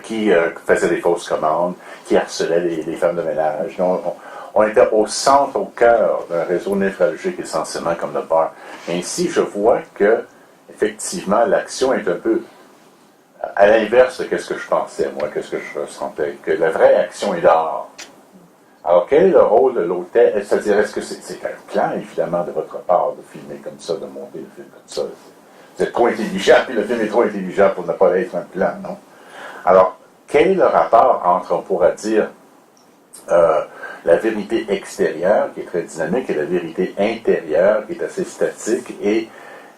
S5: qui faisait des fausses commandes, qui harcelait les femmes de ménage. Donc, on était au centre, au cœur d'un réseau névralgique essentiellement comme le bar. Ainsi, je vois que, effectivement, l'action est un peu à l'inverse de ce que je pensais, moi, ce que je ressentais, que la vraie action est dehors. Alors, quel est le rôle de l'hôtel? C'est-à-dire, est-ce que c'est un plan, évidemment, de votre part, de filmer comme ça, de monter le film comme ça? Vous êtes trop intelligent, puis le film est trop intelligent pour ne pas être un plan, non? Alors, quel est le rapport entre, on pourrait dire, la vérité extérieure qui est très dynamique et la vérité intérieure qui est assez statique. Et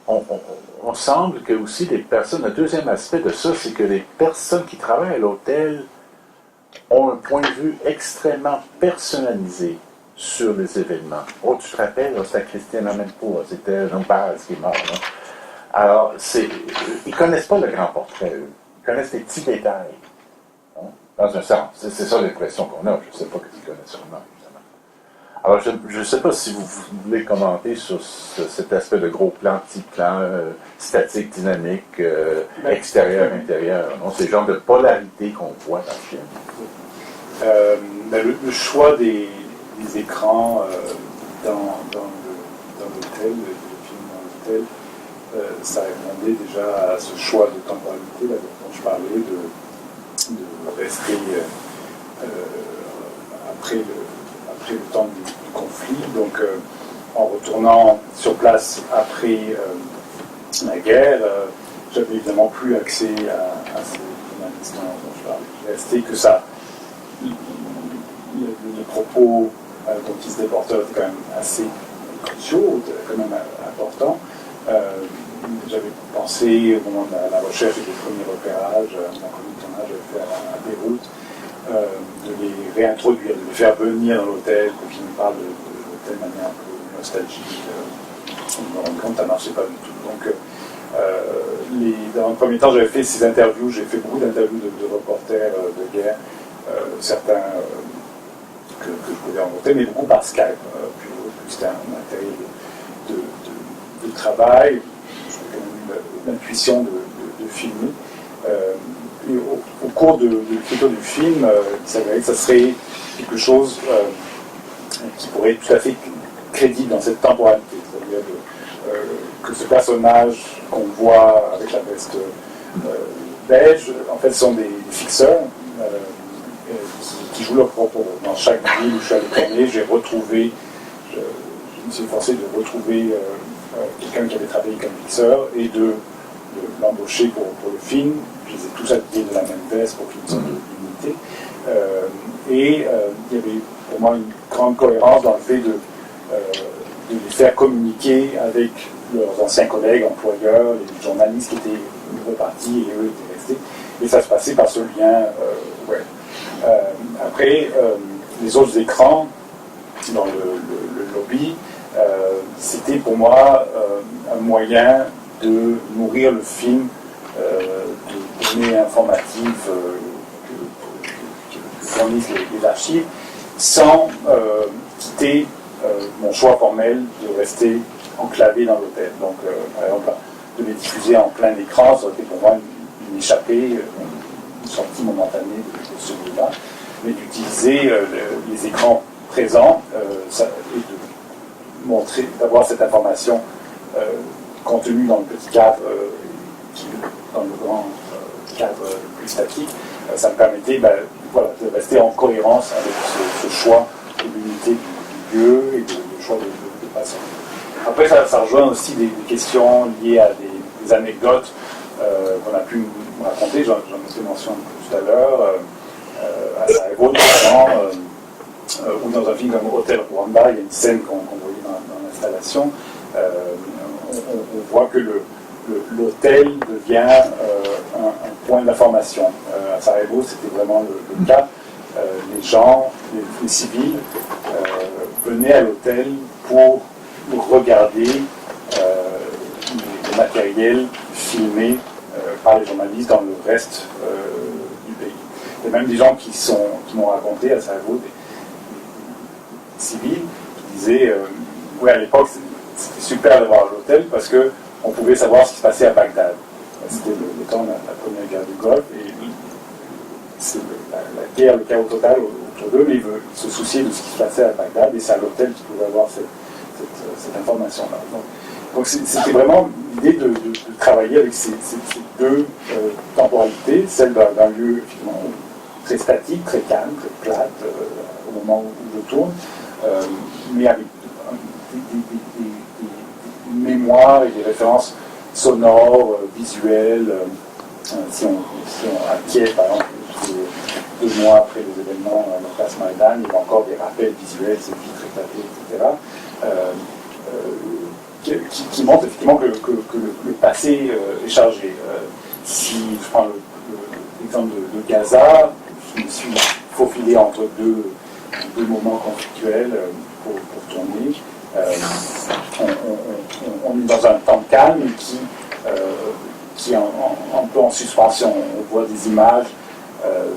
S5: on semble que aussi les personnes, le deuxième aspect de ça, c'est que les personnes qui travaillent à l'hôtel ont un point de vue extrêmement personnalisé sur les événements. Oh, tu te rappelles, c'était Christiane Amanpour, c'était Jean Paz qui est mort. Là. Alors, ils ne connaissent pas le grand portrait, eux. Ils connaissent les petits détails. Hein, dans un sens. C'est ça l'impression qu'on a. Je ne sais pas qu'ils connaissent vraiment, évidemment. Alors, je ne sais pas si vous voulez commenter sur cet aspect de gros plan, petit plan, statique, dynamique, extérieur, intérieur. Non? C'est le genre de polarité qu'on voit dans le film.
S3: Le choix des écrans dans l'hôtel, le film dans l'hôtel, ça répondait déjà à ce choix de temporalité là, dont je parlais, de rester après le temps du conflit. Donc, en retournant sur place après la guerre, j'avais évidemment plus accès à ces journalistes dont je parlais. Il restait que ça. Les propos dont ils se déportaient étaient quand même assez cruciaux, quand même importants. J'avais pensé au moment de la recherche et des premiers repérages, mon premier tournage que j'avais fait à Beyrouth, de les réintroduire, de les faire venir dans l'hôtel pour qu'ils nous parlent de l'hôtel de manière un peu nostalgique. Je me rends compte que ça ne marchait pas du tout. Donc, dans le premier temps, j'avais fait ces interviews, j'ai fait beaucoup d'interviews de reporters de guerre, certains que je pouvais rencontrer, mais beaucoup par Skype. Puis c'était un matériel de travail. J'avais quand même eu l'intuition de filmer. Et au cours de l'écriture du film, il s'avérait que ça serait quelque chose qui pourrait être tout à fait crédible dans cette temporalité. C'est-à-dire que ce personnage qu'on voit avec la veste beige, en fait, sont des fixeurs qui jouent leur propre rôle. Dans chaque ville où je suis allé tourner, je me suis forcé de retrouver quelqu'un qui avait travaillé comme fixeur et de l'embaucher pour le film. Je les ai tous habillés de la même veste pour qu'il y ait une sorte d'unité. Et il y avait pour moi une grande cohérence dans le fait de les faire communiquer avec leurs anciens collègues, employeurs, les journalistes qui étaient repartis et eux étaient restés. Et ça se passait par ce lien web. Après, les autres écrans dans le lobby, c'était pour moi un moyen de nourrir le film de données informatives que fournissent les archives sans quitter mon choix formel de rester enclavé dans l'hôtel. Donc, par exemple, de les diffuser en plein écran, ça aurait été pour moi une échappée, une sortie momentanée de celui-là, mais d'utiliser les écrans présents et de montrer, d'avoir cette information contenue dans le petit cadre, dans le grand cadre plus statique. Ça me permettait de rester en cohérence avec ce choix de l'unité du lieu et du choix de façon. Après, ça rejoint aussi des questions liées à des anecdotes qu'on a pu me raconter. J'en ai fait mention tout à l'heure. À Sarajevo, notamment, ou dans un film comme Hotel Rwanda, il y a une scène qu'on voyait dans l'installation. On voit que l'hôtel devient un point d'information. À Sarajevo, c'était vraiment le cas. Les gens, les civils, venaient à l'hôtel pour regarder le matériel filmé par les journalistes dans le reste du pays. Il y a même des gens qui m'ont raconté à Sarajevo, des civils, qui disaient oui, à l'époque, c'était super d'avoir l'hôtel parce qu'on pouvait savoir ce qui se passait à Bagdad. C'était le temps de la première guerre du Golfe et c'est la guerre, le chaos total autour d'eux, mais ils se souciaient de ce qui se passait à Bagdad et c'est à l'hôtel qu'ils pouvaient avoir cette information-là. Donc c'était vraiment l'idée de travailler avec ces deux temporalités, celle d'un lieu finalement très statique, très calme, très plate au moment où je tourne, mais avec des mémoires et des références sonores, visuelles. Si on à Kiev, par exemple, 2 mois après les événements à la place Maïdan, il y a encore des rappels visuels, ces vitres éclatées, etc. Qui montrent effectivement que le passé est chargé. Si je prends l'exemple de Gaza, je me suis faufilé entre deux moments conflictuels pour tourner. On est dans un temps calme qui est un peu en suspension. On voit des images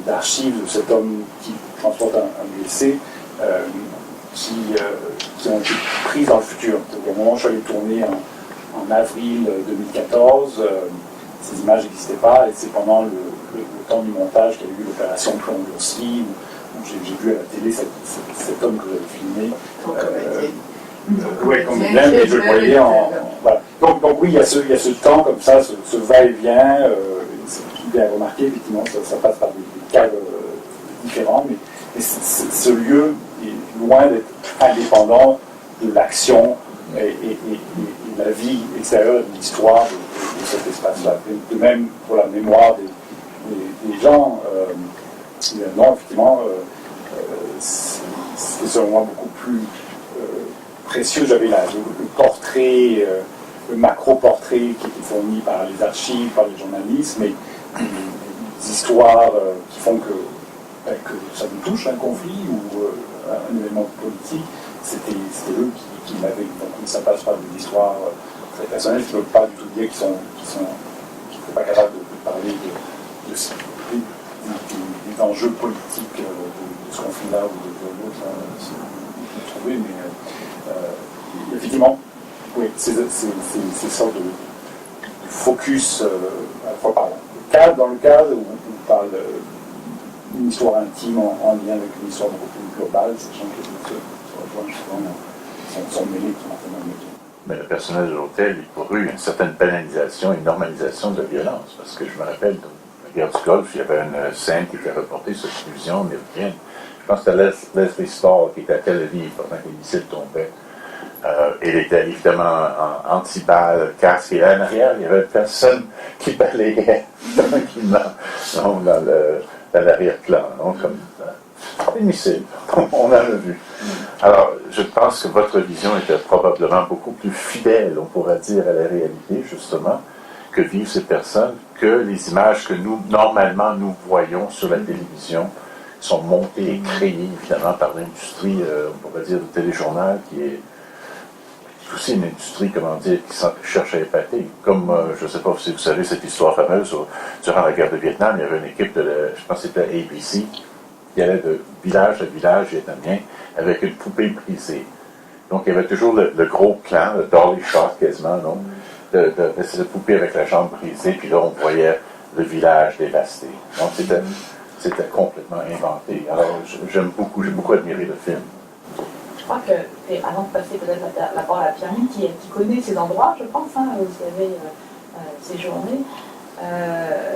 S3: d'archives de cet homme qui transporte un blessé qui ont été prises dans le futur. Donc, au moment où je suis allé tourner en avril 2014, ces images n'existaient pas, et c'est pendant le temps du montage qu'il y a eu l'opération Plomb aussi, où j'ai vu à la télé cet homme que j'avais filmé. Oui, comme bien, mais je le voyais voilà. Donc oui, il y a ce temps comme ça, ce va-et-vient. C'est bien remarqué, effectivement, ça passe par des cadres différents, mais ce lieu est loin d'être indépendant de l'action et de la vie extérieure de l'histoire de cet espace-là. De même pour la mémoire des gens, non, effectivement, c'était selon moi beaucoup plus précieux. J'avais le portrait, le macro-portrait qui était fourni par les archives, par les journalistes, mais des histoires qui font que ça nous touche, un conflit ou un événement politique, c'était eux qui l'avaient. Donc ça passe par des histoires très personnelles qui ne veulent pas du tout dire qu'ils sont pas capables de parler des enjeux politiques de ce conflit-là ou de l'autre, si trouver, mais effectivement, oui, c'est sorte de focus à la fois par le cadre, dans le cadre, ou par une histoire intime en lien avec une histoire beaucoup plus globale, sachant que les souvent sont mêlés qui m'ont.
S5: Mais le personnage de l'hôtel, il courut une certaine banalisation, une normalisation de la violence, parce que je me rappelle, dans la guerre du Golfe, il y avait une scène qui était reportée sur la télévision américaine. Je pense que c'était Leslie Stahl qui était à Tel Aviv pendant que les missiles tombaient. Il était évidemment en anti-balle, casque, et en arrière, il y avait personne qui balayait tranquillement dans l'arrière-plan, comme une missile. On en a vu. Alors, je pense que votre vision était probablement beaucoup plus fidèle, on pourrait dire, à la réalité, justement, que vivent ces personnes, que les images que normalement, nous voyons sur la télévision sont montées et créées, évidemment, par l'industrie, on pourrait dire, du téléjournal, qui est aussi une industrie, comment dire, qui cherche à épater. Comme, je ne sais pas si vous savez cette histoire fameuse, durant la guerre de Vietnam, il y avait une équipe je pense que c'était ABC, qui allait de village à village vietnamien avec une poupée brisée. Donc, il y avait toujours le gros clan, le Dolly Shot quasiment, non? De cette poupée avec la jambe brisée, puis là, on voyait le village dévasté. Donc, c'était complètement inventé. Alors, j'ai beaucoup admiré le film.
S2: Je crois que, avant de passer peut-être la parole à Pierre-Mine, qui connaît ces endroits, je pense, où vous avez séjourné,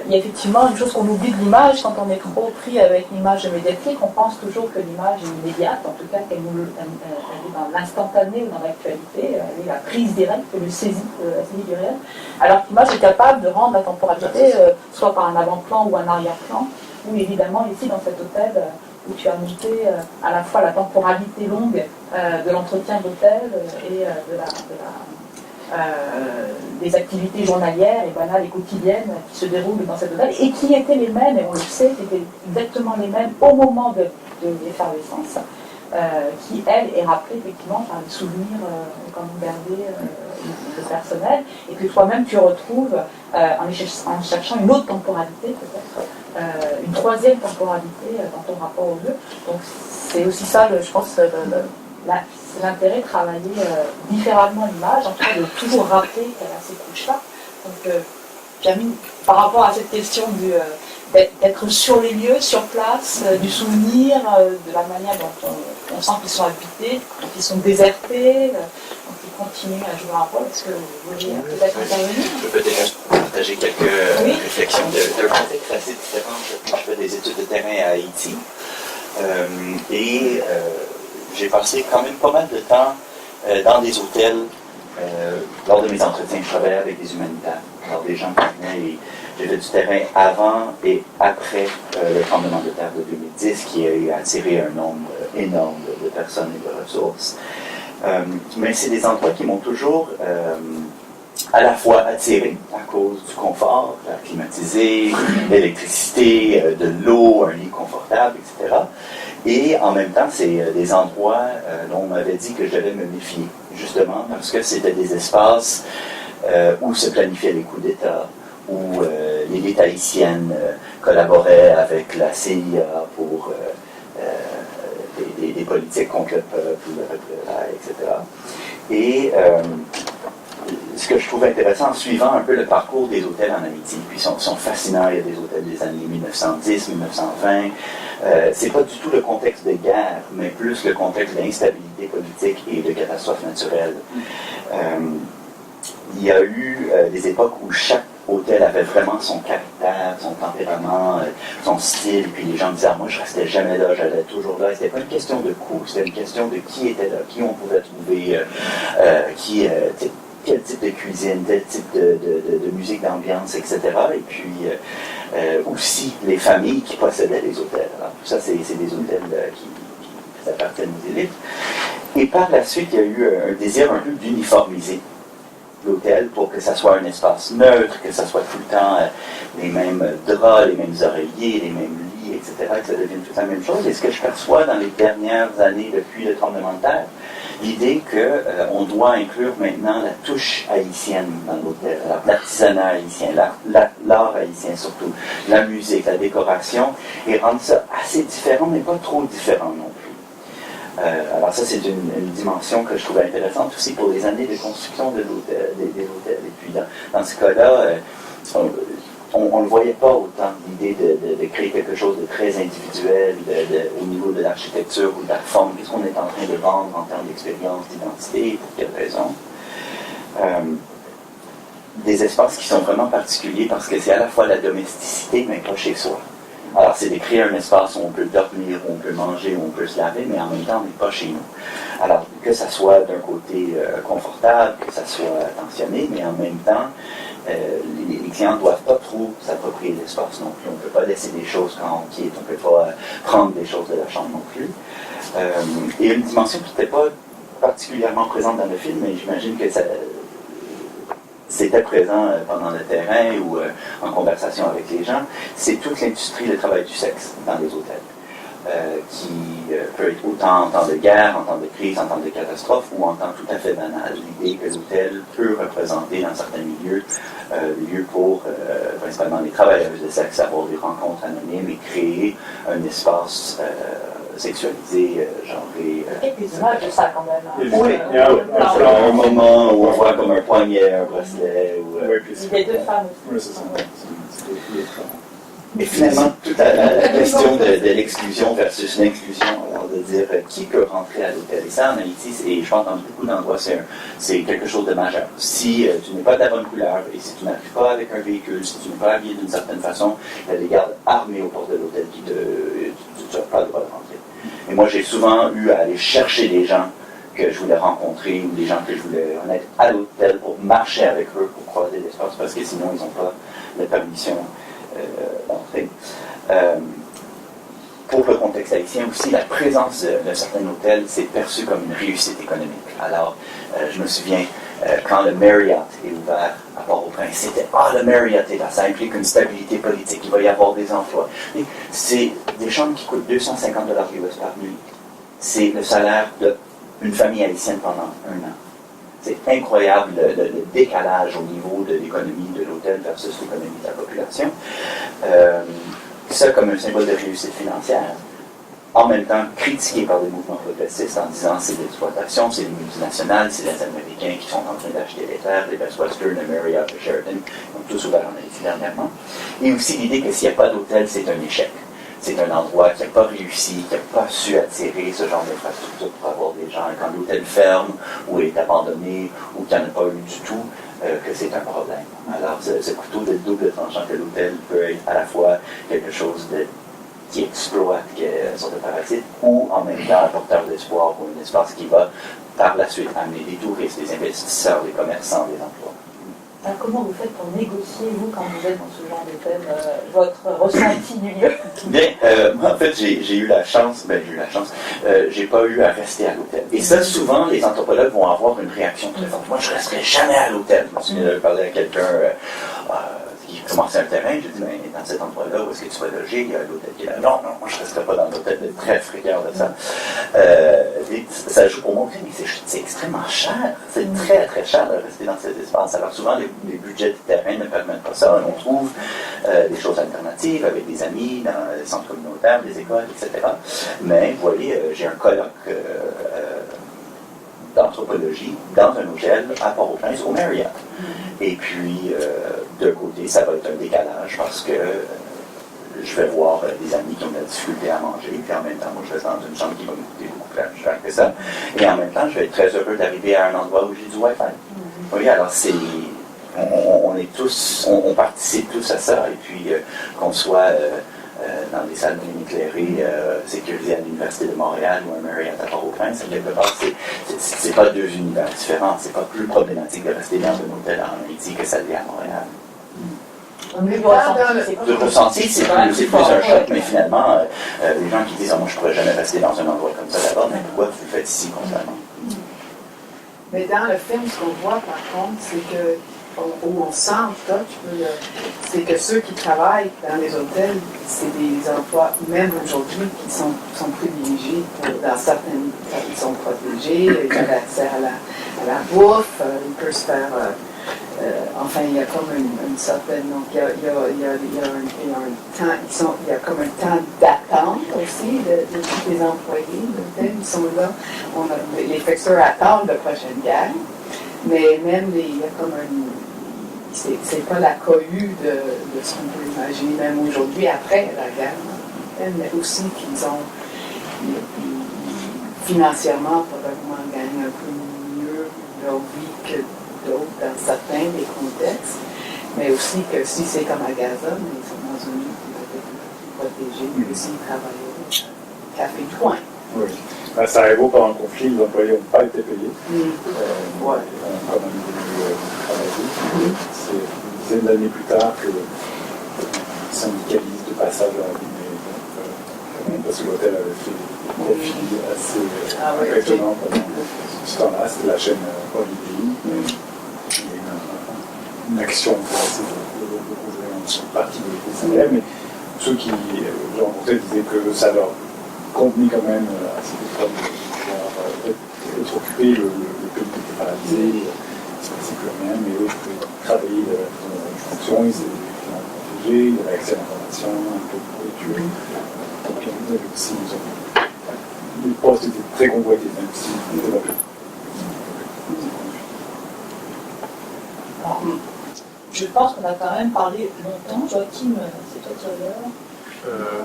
S2: il y a effectivement une chose qu'on oublie de l'image quand on est trop pris avec l'image médiatique. On pense toujours que l'image est immédiate, en tout cas qu'elle est dans l'instantané ou dans l'actualité, elle est la prise directe, la saisie du réel, alors que l'image est capable de rendre la temporalité soit par un avant-plan ou un arrière-plan, ou évidemment ici dans cet hôtel où tu as monté à la fois la temporalité longue de l'entretien d'hôtel et des activités journalières et banales et quotidiennes qui se déroulent dans cet hôtel et qui étaient les mêmes, et on le sait, qui étaient exactement les mêmes au moment de l'effervescence, qui, elle, est rappelée effectivement par les souvenirs qu'en ont gardé le personnel, et que toi-même tu retrouves en cherchant une autre temporalité peut-être, une troisième temporalité dans ton rapport au lieu. Donc c'est aussi ça, je pense, c'est l'intérêt de travailler différemment l'image, en tout cas de toujours rappeler qu'elle a ces couches-là. Donc Pierre-Mine, par rapport à cette question d'être sur les lieux, sur place, du souvenir, de la manière dont on sent qu'ils sont habités, qu'ils sont désertés, donc ils continuent à jouer un rôle. Est-ce que vous voulez peut-être intervenir?
S6: Je peux peut-être partager quelques réflexions d'un contexte assez différent. Je fais des études de terrain à Haïti. J'ai passé quand même pas mal de temps dans des hôtels lors de mes entretiens. Je travaillais avec des humanitaires, alors des gens qui venaient et J'ai fait du terrain avant et après le tremblement de terre de 2010 qui a eu attiré un nombre énorme de personnes et de ressources. Mais c'est des endroits qui m'ont toujours à la fois attiré à cause du confort, l'air climatisé, l'électricité, de l'eau, un lit confortable, etc. Et en même temps, c'est des endroits dont on m'avait dit que je devais me méfier, justement, parce que c'était des espaces où se planifiaient les coups d'État, où l'élite haïtienne collaborait avec la CIA pour des politiques contre le peuple, le représailles, etc. Et ce que je trouve intéressant en suivant un peu le parcours des hôtels en Haïti, puis sont fascinants, il y a des hôtels des années 1910, 1920, c'est pas du tout le contexte de guerre, mais plus le contexte d'instabilité politique et de catastrophes naturelles. Il y a eu des époques où chaque hôtel avait vraiment son caractère, son tempérament, son style, puis les gens disaient « moi je restais jamais là, j'allais toujours là ». C'était pas une question de coût, c'était une question de qui était là, qui on pouvait trouver, quel type de cuisine, quel type de musique d'ambiance, etc. Et puis aussi les familles qui possédaient les hôtels. Alors, tout ça, c'est des hôtels qui appartiennent aux élites. Et par la suite, il y a eu un désir un peu d'uniformiser l'hôtel pour que ça soit un espace neutre, que ça soit tout le temps les mêmes draps, les mêmes oreillers, les mêmes lits, etc., que ça devienne tout la même chose. Et ce que je perçois dans les dernières années depuis le tremblement de terre, l'idée qu'on doit inclure maintenant la touche haïtienne dans l'hôtel, l'artisanat haïtien, l'art haïtien surtout, la musique, la décoration, et rendre ça assez différent, mais pas trop différent non plus. Alors ça, c'est une dimension que je trouvais intéressante aussi pour les années de construction de l'hôtel, des hôtels. Et puis dans ce cas-là, on ne voyait pas autant l'idée de créer quelque chose de très individuel au niveau de l'architecture ou de la forme. Qu'est-ce qu'on est en train de vendre en termes d'expérience, d'identité, pour quelle raison? Des espaces qui sont vraiment particuliers parce que c'est à la fois la domesticité, mais pas chez soi. Alors, c'est de créer un espace où on peut dormir, où on peut manger, où on peut se laver, mais en même temps, on n'est pas chez nous. Alors, que ça soit d'un côté confortable, que ça soit attentionné, mais en même temps, les clients ne doivent pas trop s'approprier l'espace non plus. On ne peut pas laisser des choses quand on quitte, on ne peut pas prendre des choses de la chambre non plus. Et une dimension qui n'était pas particulièrement présente dans le film, mais j'imagine que c'était présent pendant le terrain ou en conversation avec les gens, c'est toute l'industrie du travail du sexe dans les hôtels, qui peut être autant en temps de guerre, en temps de crise, en temps de catastrophe, ou en temps tout à fait banal. L'idée que l'hôtel peut représenter dans certains milieux des lieux pour principalement les travailleuses de sexe, avoir des rencontres anonymes et créer un espace sexualisé, genré.
S2: Et des images de ça quand même.
S6: Oui, il y a un moment où on voit comme un poignet, un bracelet.
S2: Il y a deux femmes aussi.
S3: Oui, c'est ça.
S6: Et finalement, toute la question de l'exclusion versus l'inclusion, alors de dire qui peut rentrer à l'hôtel. Et ça, en Haïti, et je pense dans beaucoup d'endroits, c'est quelque chose de majeur. Si tu n'es pas de la bonne couleur, et si tu n'arrives pas avec un véhicule, si tu n'es pas habillé d'une certaine façon, il y a des gardes armés aux portes de l'hôtel qui tu n'as pas le droit de rentrer. Et moi, j'ai souvent eu à aller chercher des gens que je voulais rencontrer ou des gens que je voulais mettre à l'hôtel pour marcher avec eux, pour croiser l'espace, parce que sinon, ils n'ont pas de permission d'entrée. Pour le contexte haïtien aussi, la présence d'un certain hôtel, c'est perçu comme une réussite économique. Alors, je me souviens, quand le Marriott est ouvert à Port-au-Prince, c'était « Ah, le Marriott est là, ça implique une stabilité politique, il va y avoir des emplois. » C'est des chambres qui coûtent 250 $ US par nuit. C'est le salaire d'une famille haïtienne pendant un an. C'est incroyable le décalage au niveau de l'économie de l'hôtel versus l'économie de la population. Ça comme un symbole de réussite financière, en même temps critiqué par des mouvements progressistes en disant c'est l'exploitation, c'est les multinationales, c'est les Américains qui sont en train d'acheter les terres, les Best Western, le Marriott, le Sheraton, ils ont tous ouvert en Haïti dernièrement. Et aussi l'idée que s'il n'y a pas d'hôtel, c'est un échec. C'est un endroit qui n'a pas réussi, qui n'a pas su attirer ce genre d'infrastructure pour avoir des gens. Quand l'hôtel ferme ou est abandonné ou qu'il n'y en a pas eu du tout, que c'est un problème. Alors, ce couteau de double tranchant que l'hôtel peut être à la fois quelque chose qui exploite une sorte de parasite ou en même temps un porteur d'espoir ou un espace qui va par la suite amener des touristes, des investisseurs, des commerçants, des emplois.
S2: Alors, comment vous faites pour négocier, vous, quand vous êtes dans ce genre d'hôtel, votre ressenti du lieu?
S6: Bien, moi, en fait, j'ai eu la chance, j'ai pas eu à rester à l'hôtel. Et ça, souvent, les anthropologues vont avoir une réaction très forte. Moi, je resterai jamais à l'hôtel. Je me souviens de parler à quelqu'un qui commençait un terrain, j'ai dit, mais dans cet endroit-là, où est-ce que tu vas loger? Il y a l'hôtel qui est là. Non, non, moi, je resterai pas dans l'hôtel. D'être très friand de ça. Ça joue pour montrer, mais c'est extrêmement cher. C'est très, très cher de rester dans cet espace. Alors, souvent, les budgets de terrain ne permettent pas ça. On trouve des choses alternatives avec des amis dans les centres communautaires, des écoles, etc. Mais, vous voyez, j'ai un colloque d'anthropologie dans un hôtel à Port-au-Prince, au Marriott. Et puis, d'un côté, ça va être un décalage parce que je vais voir des amis qui ont de la difficulté à manger, puis en même temps, moi, je reste dans une chambre qui va me coûter beaucoup plus cher que ça. Et en même temps, je vais être très heureux d'arriver à un endroit où j'ai du Wi-Fi. Oui, alors on est tous, on participe tous à ça, et puis qu'on soit dans des salles bien éclairées, sécurisées à l'Université de Montréal ou un Marriott à Port-au-Prince, quelque part, c'est pas deux univers différents. C'est pas plus problématique de rester dans un hôtel en Haïti que ça l'est à Montréal. Le ressenti, c'est plus un choc, mais finalement, les gens qui disent moi je pourrais jamais rester dans un endroit comme ça d'abord, mais pourquoi vous le faites ici constamment?
S4: Mais dans le film, ce qu'on voit par contre, c'est que, où on sent, c'est que ceux qui travaillent dans les hôtels, c'est des emplois, même aujourd'hui, qui sont privilégiés. Dans certaines, ils sont protégés, ils ont accès à la bouffe, ils peuvent se faire. Enfin, il y a comme une certaine. Donc, il y a un temps, il y a comme un temps d'attente aussi de tous les employés de l'hôtel. Ils sont là. Les fixeurs attendent la prochaine gang, mais même il y a comme un. C'est pas la cohue de ce qu'on peut imaginer, même aujourd'hui, après la guerre, mais aussi qu'ils ont financièrement probablement gagné un peu mieux leur vie que d'autres dans certains des contextes, mais aussi que si c'est comme à Gaza, mais ils sont dans une vie qui va être protégée, mais aussi ils travaillent au café du coin.
S3: Oui. À Sarajevo, pendant le conflit, les employés n'ont pas été payés.
S4: Ouais.
S3: Ils ont quand même voulu travailler. C'est une dizaine d'années plus tard que le syndicaliste de passage a arrivé. Parce que l'hôtel avait fait des profits assez impressionnants pendant ce temps-là. C'était la chaîne Holiday. Il y a eu une action pour essayer de recouvrir une partie des salaires, mais ceux qui j'ai rencontré disaient que ça leur convenait quand même à cette époque de pouvoir être occupés, le pays était paralysé, c'est pas plus rien, mais eux pouvaient travailler dans une fonction, ils étaient protégés, ils avaient accès à l'information, un peu de nourriture. Donc aussi, les postes étaient très convoités, même si ils étaient pas.
S2: Je pense qu'on a quand même parlé longtemps. Joachim, c'est toi qui as l'heure.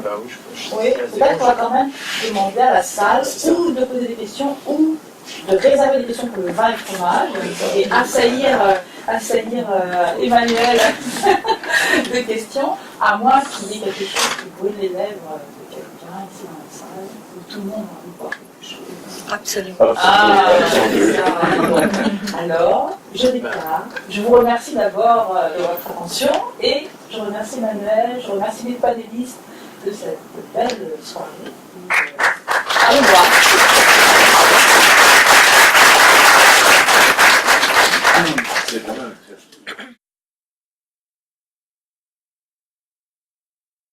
S7: Bah oui, je
S2: Oui, peut-être qu'on va quand même demander à la salle ou de poser des questions ou de réserver des questions pour le vin et le fromage et assaillir Emmanuel de questions, à moins qu'il y ait quelque chose qui brûle les lèvres de quelqu'un ici dans la salle, où tout le monde a envie de boire quelque chose.
S8: Absolument.
S2: Alors, je déclare. Je vous remercie d'abord de votre attention et je remercie Emmanuel, je remercie les panélistes de cette belle soirée. Allez voir.